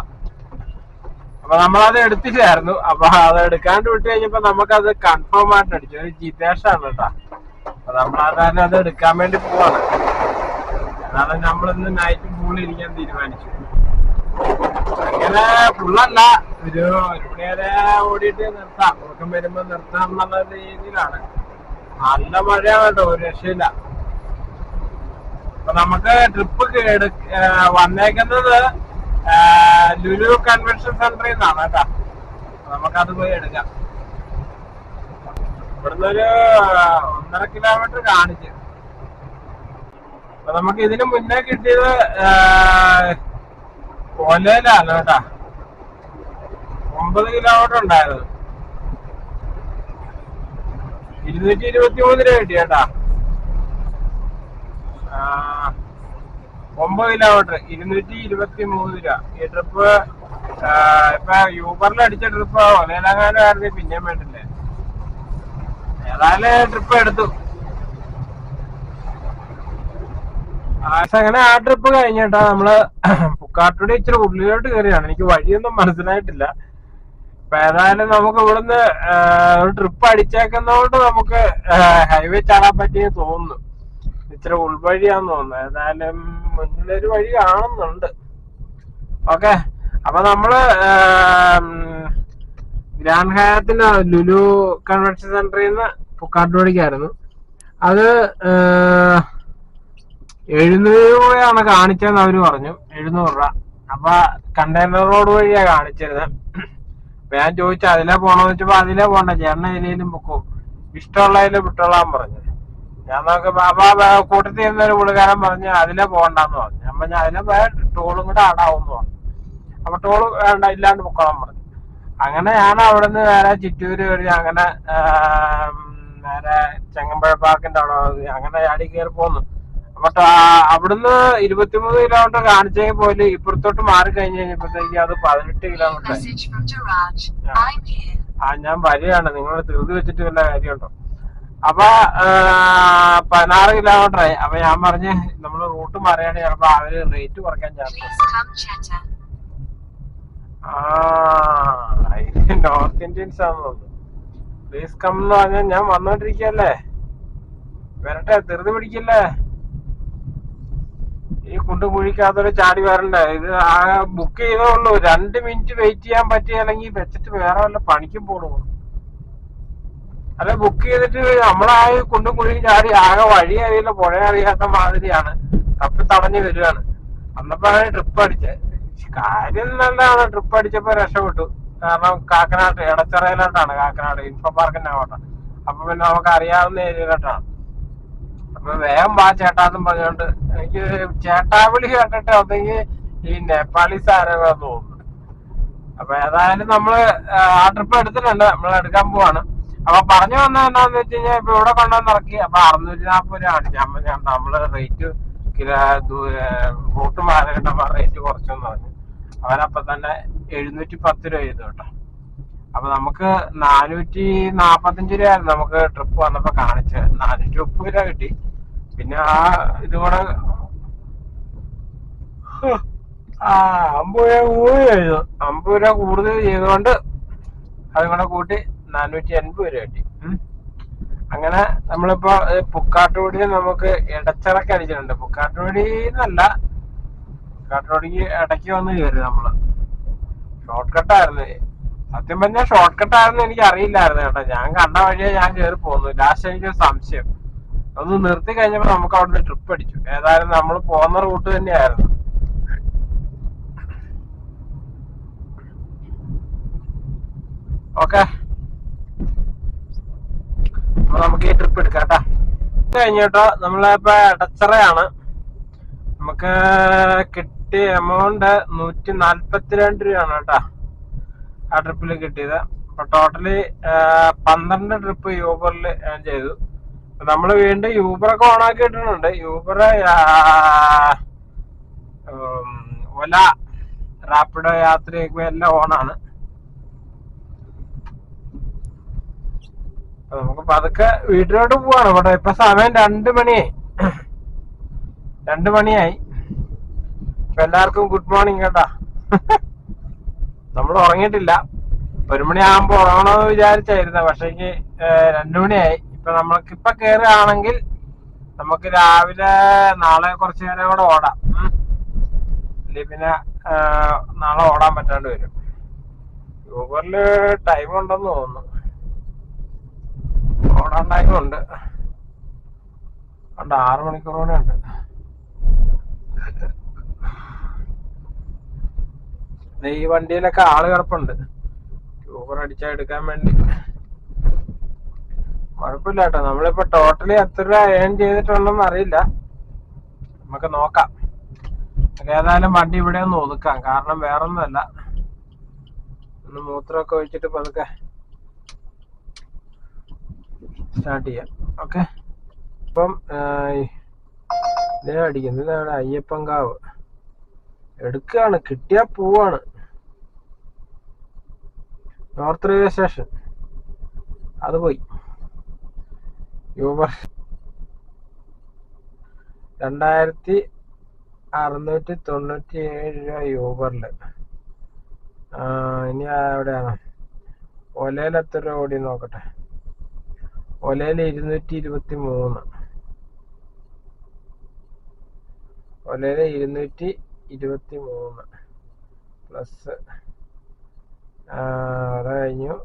അപ്പൊ നമ്മളത് എടുത്തില്ലായിരുന്നു. അപ്പൊ അത് എടുക്കാണ്ട് വിട്ട് കഴിഞ്ഞപ്പോ നമുക്കത് കൺഫേം ആയിട്ട് അടിച്ചു. ഒരു ജിതേഷാണ് കേട്ടാ. അപ്പൊ നമ്മളത് അത് എടുക്കാൻ വേണ്ടി പോവാണ്. അതാണ് നമ്മളിന്ന് നൈറ്റ് ഫുള്ള് ഇരിക്കാൻ തീരുമാനിച്ചു. അങ്ങനെ ഫുള്ളല്ല, ഒരു മണി വരെ ഓടിയിട്ട് നിർത്താം, ഉറക്കം വരുമ്പോ നിർത്താം എന്നുള്ള രീതിയിലാണ്. നല്ല മഴയാണ് കേട്ടോ, ഒരു രക്ഷയില്ല. അപ്പൊ നമുക്ക് ട്രിപ്പ് വന്നേക്കുന്നത് ലുലു കൺവെൻഷൻ സെന്ററിൽ നിന്നാണ് കേട്ടാ. നമുക്കത് പോയി എടുക്കാം. ഇവിടുന്ന് ഒരു 1.5 കിലോമീറ്റർ കാണിച്ചു. അപ്പൊ നമുക്ക് ഇതിന് മുന്നേ കിട്ടിയത് കൊലയിലാണ് കേട്ടാ. 9 കിലോമീറ്റർ ഉണ്ടായിരുന്നു. 223 രൂപ കിട്ടി കേട്ടാ. 9 കിലോമീറ്റർ 223 രൂപ. ഈ ട്രിപ്പ് ഇപ്പൊ യൂബറിൽ അടിച്ച ട്രിപ്പ് ഒലയിലങ്ങാനായിരുന്നു, പിന്നെയും വേണ്ടില്ലേ. ഏതായാലും ട്രിപ്പ് എടുത്തു. അങ്ങനെ ആ ട്രിപ്പ് കഴിഞ്ഞിട്ടാ നമ്മള് പുക്കാട്ടുപടി ഇച്ചിരി ഉള്ളിലോട്ട് കയറിയാണ്. എനിക്ക് വഴിയൊന്നും മനസ്സിലായിട്ടില്ല. അപ്പൊ ഏതായാലും നമുക്ക് ഇവിടുന്ന് ഒരു ട്രിപ്പ് അടിച്ചേക്കുന്നതുകൊണ്ട് നമുക്ക് ഹൈവേ ചാടാൻ പറ്റിയെന്ന് തോന്നുന്നു. ഇച്ചിരി ഉൾവഴിയാന്ന് തോന്നുന്നു. ഏതായാലും മുന്നിലൊരു വഴി കാണുന്നുണ്ട്. ഓക്കെ, അപ്പൊ നമ്മള് ഗ്രാൻഡ് ഹയാത്തിന്റെ ലുലു കൺവെൻഷൻ സെന്ററിൽ നിന്ന് പുക്കാട്ടുപടിക്കായിരുന്നു. അത് 700 രൂപയാണ് കാണിച്ചതെന്ന് അവര് പറഞ്ഞു. 700 രൂപ. അപ്പൊ കണ്ടെയ്നർ റോഡ് വഴിയാ കാണിച്ചിരുന്നത്. അപ്പൊ ഞാൻ ചോദിച്ചു അതിലെ പോണോന്ന് വെച്ചപ്പോ അതിലെ പോണ്ട, ചേട്ടൻ ഏരിയയിലും പൊക്കോ, ഇഷ്ടമുള്ളതിൽ വിട്ടോളാൻ പറഞ്ഞു. ഞാൻ നോക്കുമ്പോ അപ്പൊ കൂട്ടത്തിൽ ഇരുന്നൊരു പുള്ളിക്കാരൻ പറഞ്ഞ് അതിലെ പോകണ്ടെന്ന് പറഞ്ഞു. ഞാൻ പറഞ്ഞ അതിലെ ടോളും കൂടെ ആടാവുമെന്ന് പറഞ്ഞു. അപ്പൊ ടോള് വേണ്ട, ഇല്ലാണ്ട് പൊക്കോളാൻ പറഞ്ഞു. അങ്ങനെ ഞാൻ അവിടെ നിന്ന് നേരെ ചിറ്റൂര് കയറി, അങ്ങനെ നേരെ ചെങ്ങമ്പഴ പാർക്കിന്റെ അവിടെ അങ്ങനെ ചാടി കയറി പോന്നു. അപ്പൊ അവിടുന്ന് 23 കിലോമീറ്റർ കാണിച്ചെങ്കിൽ പോലും ഇപ്പുറത്തോട്ട് മാറി കഴിഞ്ഞ് കഴിഞ്ഞപ്പോഴത്തേക്ക് അത് 18 കിലോമീറ്റർ. ഞാൻ വരികയാണ്, നിങ്ങൾ ധൃതി വെച്ചിട്ട് വല്ല കാര്യമുണ്ടോ. അപ്പൊ 16 കിലോമീറ്റർ ആയി. അപ്പൊ ഞാൻ പറഞ്ഞ് നമ്മള് റൂട്ട് മാറിയാണെങ്കിൽ ചിലപ്പോ അവര് റേറ്റ് കുറയ്ക്കാൻ ചാൻസ്. നോർത്ത് ഇന്ത്യൻസ് ആണെന്ന് തോന്നുന്നു. പ്ലീസ് കം എന്ന് പറഞ്ഞാൽ ഞാൻ വന്നോണ്ടിരിക്കല്ലേ, വരട്ടെ, ധൃതി പിടിക്കല്ലേ. ഈ കുണ്ടും കുഴിക്കാത്തൊരു ചാടി വരണ്ടേ. ഇത് ആ ബുക്ക് ചെയ്തേ ഉള്ളൂ. 2 മിനിറ്റ് വെയിറ്റ് ചെയ്യാൻ പറ്റിയല്ലെങ്കിൽ വെച്ചിട്ട് വേറെ വല്ല പണിക്കും പോണു. അല്ല, ബുക്ക് ചെയ്തിട്ട് നമ്മളാ കുണ്ടും കുഴിയും ചാടി ആകെ വഴി അറിയില്ല, പുഴ അറിയാത്ത മാതിരിയാണ്, തപ്പി തടഞ്ഞു വരികയാണ്. അന്നപ്പോഴാണ് ട്രിപ്പ് അടിച്ചത്. കാര്യം നല്ലതാണ്, ട്രിപ്പ് അടിച്ചപ്പോ രക്ഷപ്പെട്ടു. കാരണം കാക്കനാട് എടച്ചിറയിലോട്ടാണ്, കാക്കനാട് ഇൻഫോ പാർക്കിന്റെ അങ്ങോട്ടാണ്. അപ്പൊ പിന്നെ നമുക്ക് അറിയാവുന്ന ഏരിയയിലോട്ടാണ്. അപ്പൊ വേഗം വാ ചേട്ടാന്നും പറഞ്ഞോണ്ട് എനിക്ക് ചേട്ടാവിളി കേട്ടിട്ട് അതെങ്കിൽ ഈ നേപ്പാളീസ് ആരെന്ന് തോന്നുന്നു. അപ്പൊ ഏതായാലും നമ്മള് ആ ട്രിപ്പ് എടുത്തിട്ടുണ്ട്, നമ്മൾ എടുക്കാൻ പോവാണ്. അപ്പൊ പറഞ്ഞു വന്നത് എന്താന്ന് വെച്ച് കഴിഞ്ഞാൽ ഇപ്പൊ ഇവിടെ കൊണ്ടുവന്ന് ഇറക്കി. അപ്പൊ 640 രൂപ കാണിച്ചു. നമ്മള് റേറ്റ് റൂട്ട് മാറിയിട്ടപ്പോ റേറ്റ് കുറച്ചെന്ന് പറഞ്ഞു. അവരപ്പൊ തന്നെ 710 രൂപ ചെയ്തു കേട്ടോ. അപ്പൊ നമുക്ക് 445 രൂപയായിരുന്നു നമുക്ക് ട്രിപ്പ് വന്നപ്പോ കാണിച്ചത്. 430 രൂപ കിട്ടി. പിന്നെ ആ ഇതുകൂടെ 50 രൂപ കൂടി ചെയ്തു. 50 രൂപ കൂടുതൽ ചെയ്തുകൊണ്ട് അതും കൂടെ കൂട്ടി 480 രൂപ കിട്ടി. അങ്ങനെ നമ്മളിപ്പോ പുക്കാട്ടുപടി നമുക്ക് ഇടച്ചിറക്ക് അടിച്ചിട്ടുണ്ട്. പുക്കാട്ടുപടി എന്നല്ല, പുക്കാട്ടുപടിക്ക് ഇടയ്ക്ക് വന്ന് കയറി നമ്മള്. ഷോർട്ട് കട്ടായിരുന്നു. സത്യം പറഞ്ഞാൽ ഷോർട്ട് കട്ടായിരുന്നു എനിക്ക് അറിയില്ലായിരുന്നു കേട്ടോ. ഞാൻ കണ്ട വഴിയെ ഞാൻ കയറി പോന്നു. ലാസ്റ്റ് എനിക്കൊരു സംശയം, ഒന്ന് നിർത്തി കഴിഞ്ഞപ്പോ നമുക്ക് അവിടുന്ന് ട്രിപ്പ് അടിച്ചു. ഏതായാലും നമ്മൾ പോകുന്ന റൂട്ട് തന്നെയായിരുന്നു. ഓക്കെ, അപ്പൊ നമുക്ക് ഈ ട്രിപ്പ് എടുക്കാം കേട്ടാ. കഴിഞ്ഞിട്ടോ നമ്മളിപ്പോ എടച്ചിറയാണ്. നമുക്ക് കിട്ടിയ എമൗണ്ട് 142 രൂപയാണ് കേട്ടാ ആ ട്രിപ്പിൽ കിട്ടിയത്. അപ്പൊ ടോട്ടലി 12 ട്രിപ്പ് യൂബറിൽ ഞാൻ ചെയ്തു. നമ്മൾ വീണ്ടും യൂബറൊക്കെ ഓണാക്കി ഇട്ടിട്ടുണ്ട്. യൂബർ, ഒല, റാപ്പിഡോ, യാത്രയൊക്കെ എല്ലാം ഓണാണ്. നമുക്ക് പതുക്കെ വീട്ടിലോട്ട് പോവാണ്. ഇവിടെ ഇപ്പൊ സമയം 2 മണിയായി. 2 മണിയായി. ഇപ്പൊ എല്ലാവർക്കും ഗുഡ് മോർണിംഗ് കേട്ടാ. നമ്മൾ ഉറങ്ങിയിട്ടില്ല. 1 മണിയാകുമ്പോ ഉറങ്ങണമെന്ന് വിചാരിച്ചായിരുന്നു. പക്ഷേ 2 മണിയായി. ഇപ്പൊ നമ്മൾക്ക് ഇപ്പൊ കയറുകയാണെങ്കിൽ നമുക്ക് രാവിലെ നാളെ കുറച്ചു നേരം കൂടെ ഓടാം. ഇല്ലേ പിന്നെ നാളെ ഓടാൻ പറ്റാണ്ട് വരും. യൂബറിൽ ടൈം ഉണ്ടെന്ന് തോന്നുന്നു. ഓടാൻ ടൈമുണ്ട്. 6 മണിക്കൂർ കൂടെ ഉണ്ട്. ഈ വണ്ടിയിലൊക്കെ ആള് കിടപ്പുണ്ട് യൂബർ അടിച്ചാൽ എടുക്കാൻ വേണ്ടി. കുഴപ്പമില്ല കേട്ടോ. നമ്മളിപ്പോ ടോട്ടലി എത്ര രൂപ ഏൺ ചെയ്തിട്ടുണ്ടെന്ന് അറിയില്ല. നമുക്ക് നോക്കാം. ഏതായാലും വണ്ടി ഇവിടെ ഒന്ന് ഒതുക്കാം. കാരണം വേറൊന്നുമല്ല, ഒന്ന് മൂത്രമൊക്കെ ഒഴിച്ചിട്ട് പതുക്കെ സ്റ്റാർട്ട് ചെയ്യാം. ഓക്കെ, അപ്പം ഇതേ അടിക്കുന്നത്. ഇതാണ് അയ്യപ്പൻകാവ്. എടുക്കുകയാണ്, കിട്ടിയാ പോവാണ്. നോർത്ത് റെയിൽവേ സ്റ്റേഷൻ അത് പോയി. യൂബർ 2697 രൂപ യൂബറിൽ. ഇനി എവിടെയാണ്? ഒലയിൽ എത്ര രൂപ ഓടി നോക്കട്ടെ. ഒലയിൽ 223. ഒലയിൽ 223 പ്ലസ് അത് കഴിഞ്ഞു.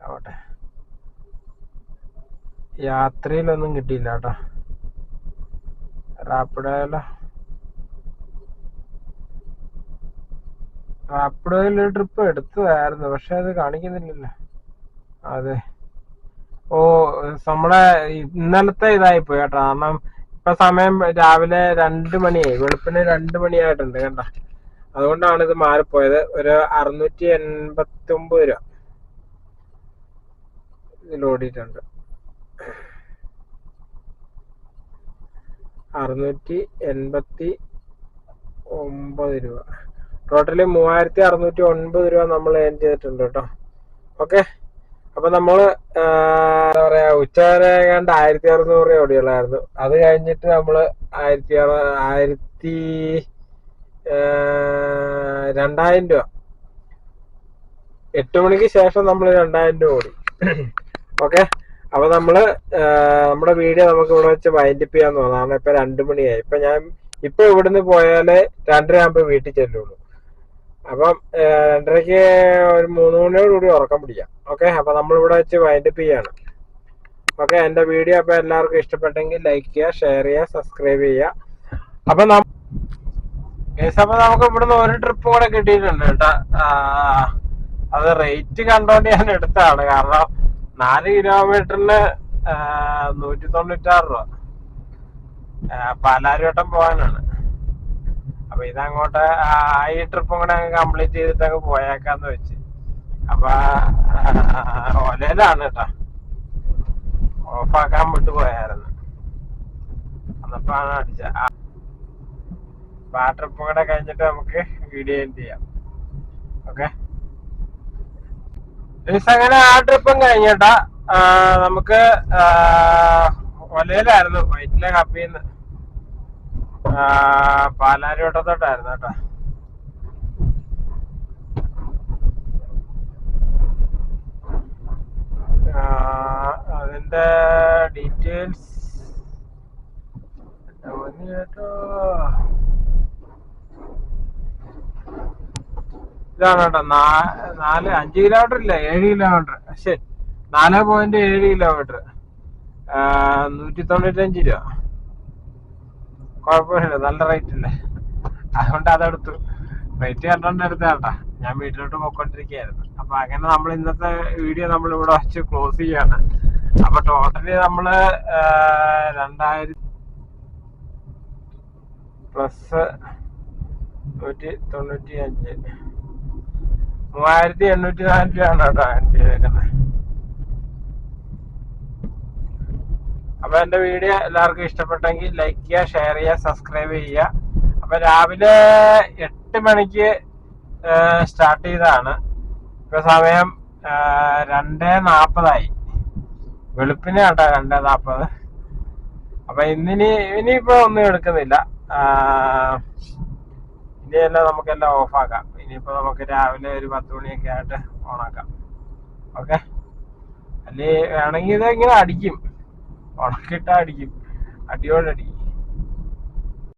ആവട്ടെ, യാത്രയിലൊന്നും കിട്ടിയില്ല കേട്ടോ. റാപ്പിഡോയിൽ ട്രിപ്പ് എടുത്തതായിരുന്നു, പക്ഷെ അത് കാണിക്കുന്നില്ലല്ലോ. അതെ, ഓ നമ്മളെ ഇന്നലത്തെ ഇതായിപ്പോയി കേട്ടോ. കാരണം ഇപ്പൊ സമയം രാവിലെ 2 മണിയായി. വെളുപ്പിന് 2 മണിയായിട്ടുണ്ട് കേട്ടോ. അതുകൊണ്ടാണ് ഇത് മാറിപ്പോയത്. ഒരു 689 രൂപ ഇതിൽ ഓടിയിട്ടുണ്ട്. 689 രൂപ. ടോട്ടലി 3609 രൂപ നമ്മൾ ഏൺ ചെയ്തിട്ടുണ്ട് കേട്ടോ. ഓക്കെ, അപ്പൊ നമ്മള് എന്താ പറയാ, ഉച്ചവരെ ഏതാണ്ട് 1600 രൂപ ഓടിയുള്ളായിരുന്നു. അത് കഴിഞ്ഞിട്ട് നമ്മള് 2000 രൂപ 8 മണിക്ക് ശേഷം നമ്മൾ 2000 രൂപ ഓടി. ഓക്കെ, അപ്പൊ നമ്മള് നമ്മുടെ വീഡിയോ നമുക്ക് ഇവിടെ വെച്ച് വൈൻഡപ്പ് ചെയ്യാൻ തോന്നാണ്. ഇപ്പൊ 2 മണിയായി. ഇപ്പൊ ഇവിടുന്ന് പോയാല് 2:30 ആകുമ്പോ വീട്ടിൽ ചെല്ലുള്ളൂ. അപ്പം 2:30ക്ക് ഒരു 3 മണിയോടുകൂടി ഉറക്കം പിടിക്കാം. ഓക്കെ, അപ്പൊ നമ്മളിവിടെ വെച്ച് വൈൻഡപ്പ് ചെയ്യാണ്. ഓക്കെ, എന്റെ വീഡിയോ അപ്പൊ എല്ലാവർക്കും ഇഷ്ടപ്പെട്ടെങ്കിൽ ലൈക്ക് ചെയ്യുക, ഷെയർ ചെയ്യുക, സബ്സ്ക്രൈബ് ചെയ്യുക. അപ്പൊ നമുക്ക് ഇവിടുന്ന് ഒരു ട്രിപ്പ് കൂടെ കിട്ടിയിട്ടുണ്ട് കേട്ടോ. അത് റേറ്റ് കണ്ടോണ്ട് ഞാൻ എടുത്താണ്. കാരണം 4 കിലോമീറ്ററിന് 196 രൂപ പാലാരിവട്ടം പോകാനാണ്. അപ്പൊ ഇതങ്ങോട്ട് ഈ ട്രിപ്പും കൂടെ കംപ്ലീറ്റ് ചെയ്തിട്ട് അങ്ങ് പോയേക്കാന്ന് വെച്ച്. അപ്പൊ ഒലയിലാണ് കേട്ടോ. ഓഫാക്കാൻ വിട്ടു പോയായിരുന്നു. അന്നപ്പാണ് അടിച്ച. അപ്പൊ ആ ട്രിപ്പും കൂടെ കഴിഞ്ഞിട്ട് നമുക്ക് വീഡിയോ എൻഡ് ചെയ്യാം. ഓക്കെ, അങ്ങനെ ആ ട്രിപ്പും കഴിഞ്ഞിട്ടാ നമുക്ക് ഒലയിലായിരുന്നു. വൈറ്റിലെ കപ്പിന്ന് പാലാരിവട്ടത്തോട്ടായിരുന്നു കേട്ടോ. അതിന്റെ ഡീറ്റെയിൽസ് കേട്ടോ. ഇതാണ് കേട്ടോ. 5 കിലോമീറ്റർ ഇല്ല, 7 കിലോമീറ്റർ. ശരി, 4.7 കിലോമീറ്റർ 195 രൂപ. കുഴപ്പമില്ല, നല്ല റേറ്റ് അല്ലേ, അതുകൊണ്ട് അതെടുത്തു. റേറ്റ് കണ്ടോണ്ട് എടുത്താട്ടാ. ഞാൻ വീട്ടിലോട്ട് പോയിക്കൊണ്ടിരിക്കുകയായിരുന്നു. അപ്പൊ അങ്ങനെ നമ്മൾ ഇന്നത്തെ വീഡിയോ നമ്മൾ ഇവിടെ വെച്ച് ക്ലോസ് ചെയ്യാണ്. അപ്പൊ ടോട്ടലി നമ്മള് 2000 പ്ലസ് 195 3804 രൂപയാണ് കേട്ടോ ആഡ് ചെയ്തേക്കുന്നത്. അപ്പൊ എന്റെ വീഡിയോ എല്ലാവർക്കും ഇഷ്ടപ്പെട്ടെങ്കിൽ ലൈക്ക് ചെയ്യുക, ഷെയർ ചെയ്യുക, സബ്സ്ക്രൈബ് ചെയ്യുക. അപ്പൊ രാവിലെ 8 മണിക്ക് സ്റ്റാർട്ട് ചെയ്തതാണ്. ഇപ്പൊ സമയം 2:40 വെളുപ്പിനെ കേട്ടോ, 2:40. അപ്പൊ ഇനിയിപ്പോ ഒന്നും എടുക്കുന്നില്ല. ഇനിയെല്ലാം നമുക്കെല്ലാം ഓഫാക്കാം. ഇനിയിപ്പോ നമുക്ക് രാവിലെ ഒരു 10 മണിയൊക്കെ ആയിട്ട് ഓണാക്കാം. ഓക്കെ, അല്ലേ വേണമെങ്കിൽ ഇതെങ്ങനെ അടിക്കും, ഉണക്കിട്ടാ അടിക്കും, അടിയോടടിക്കും.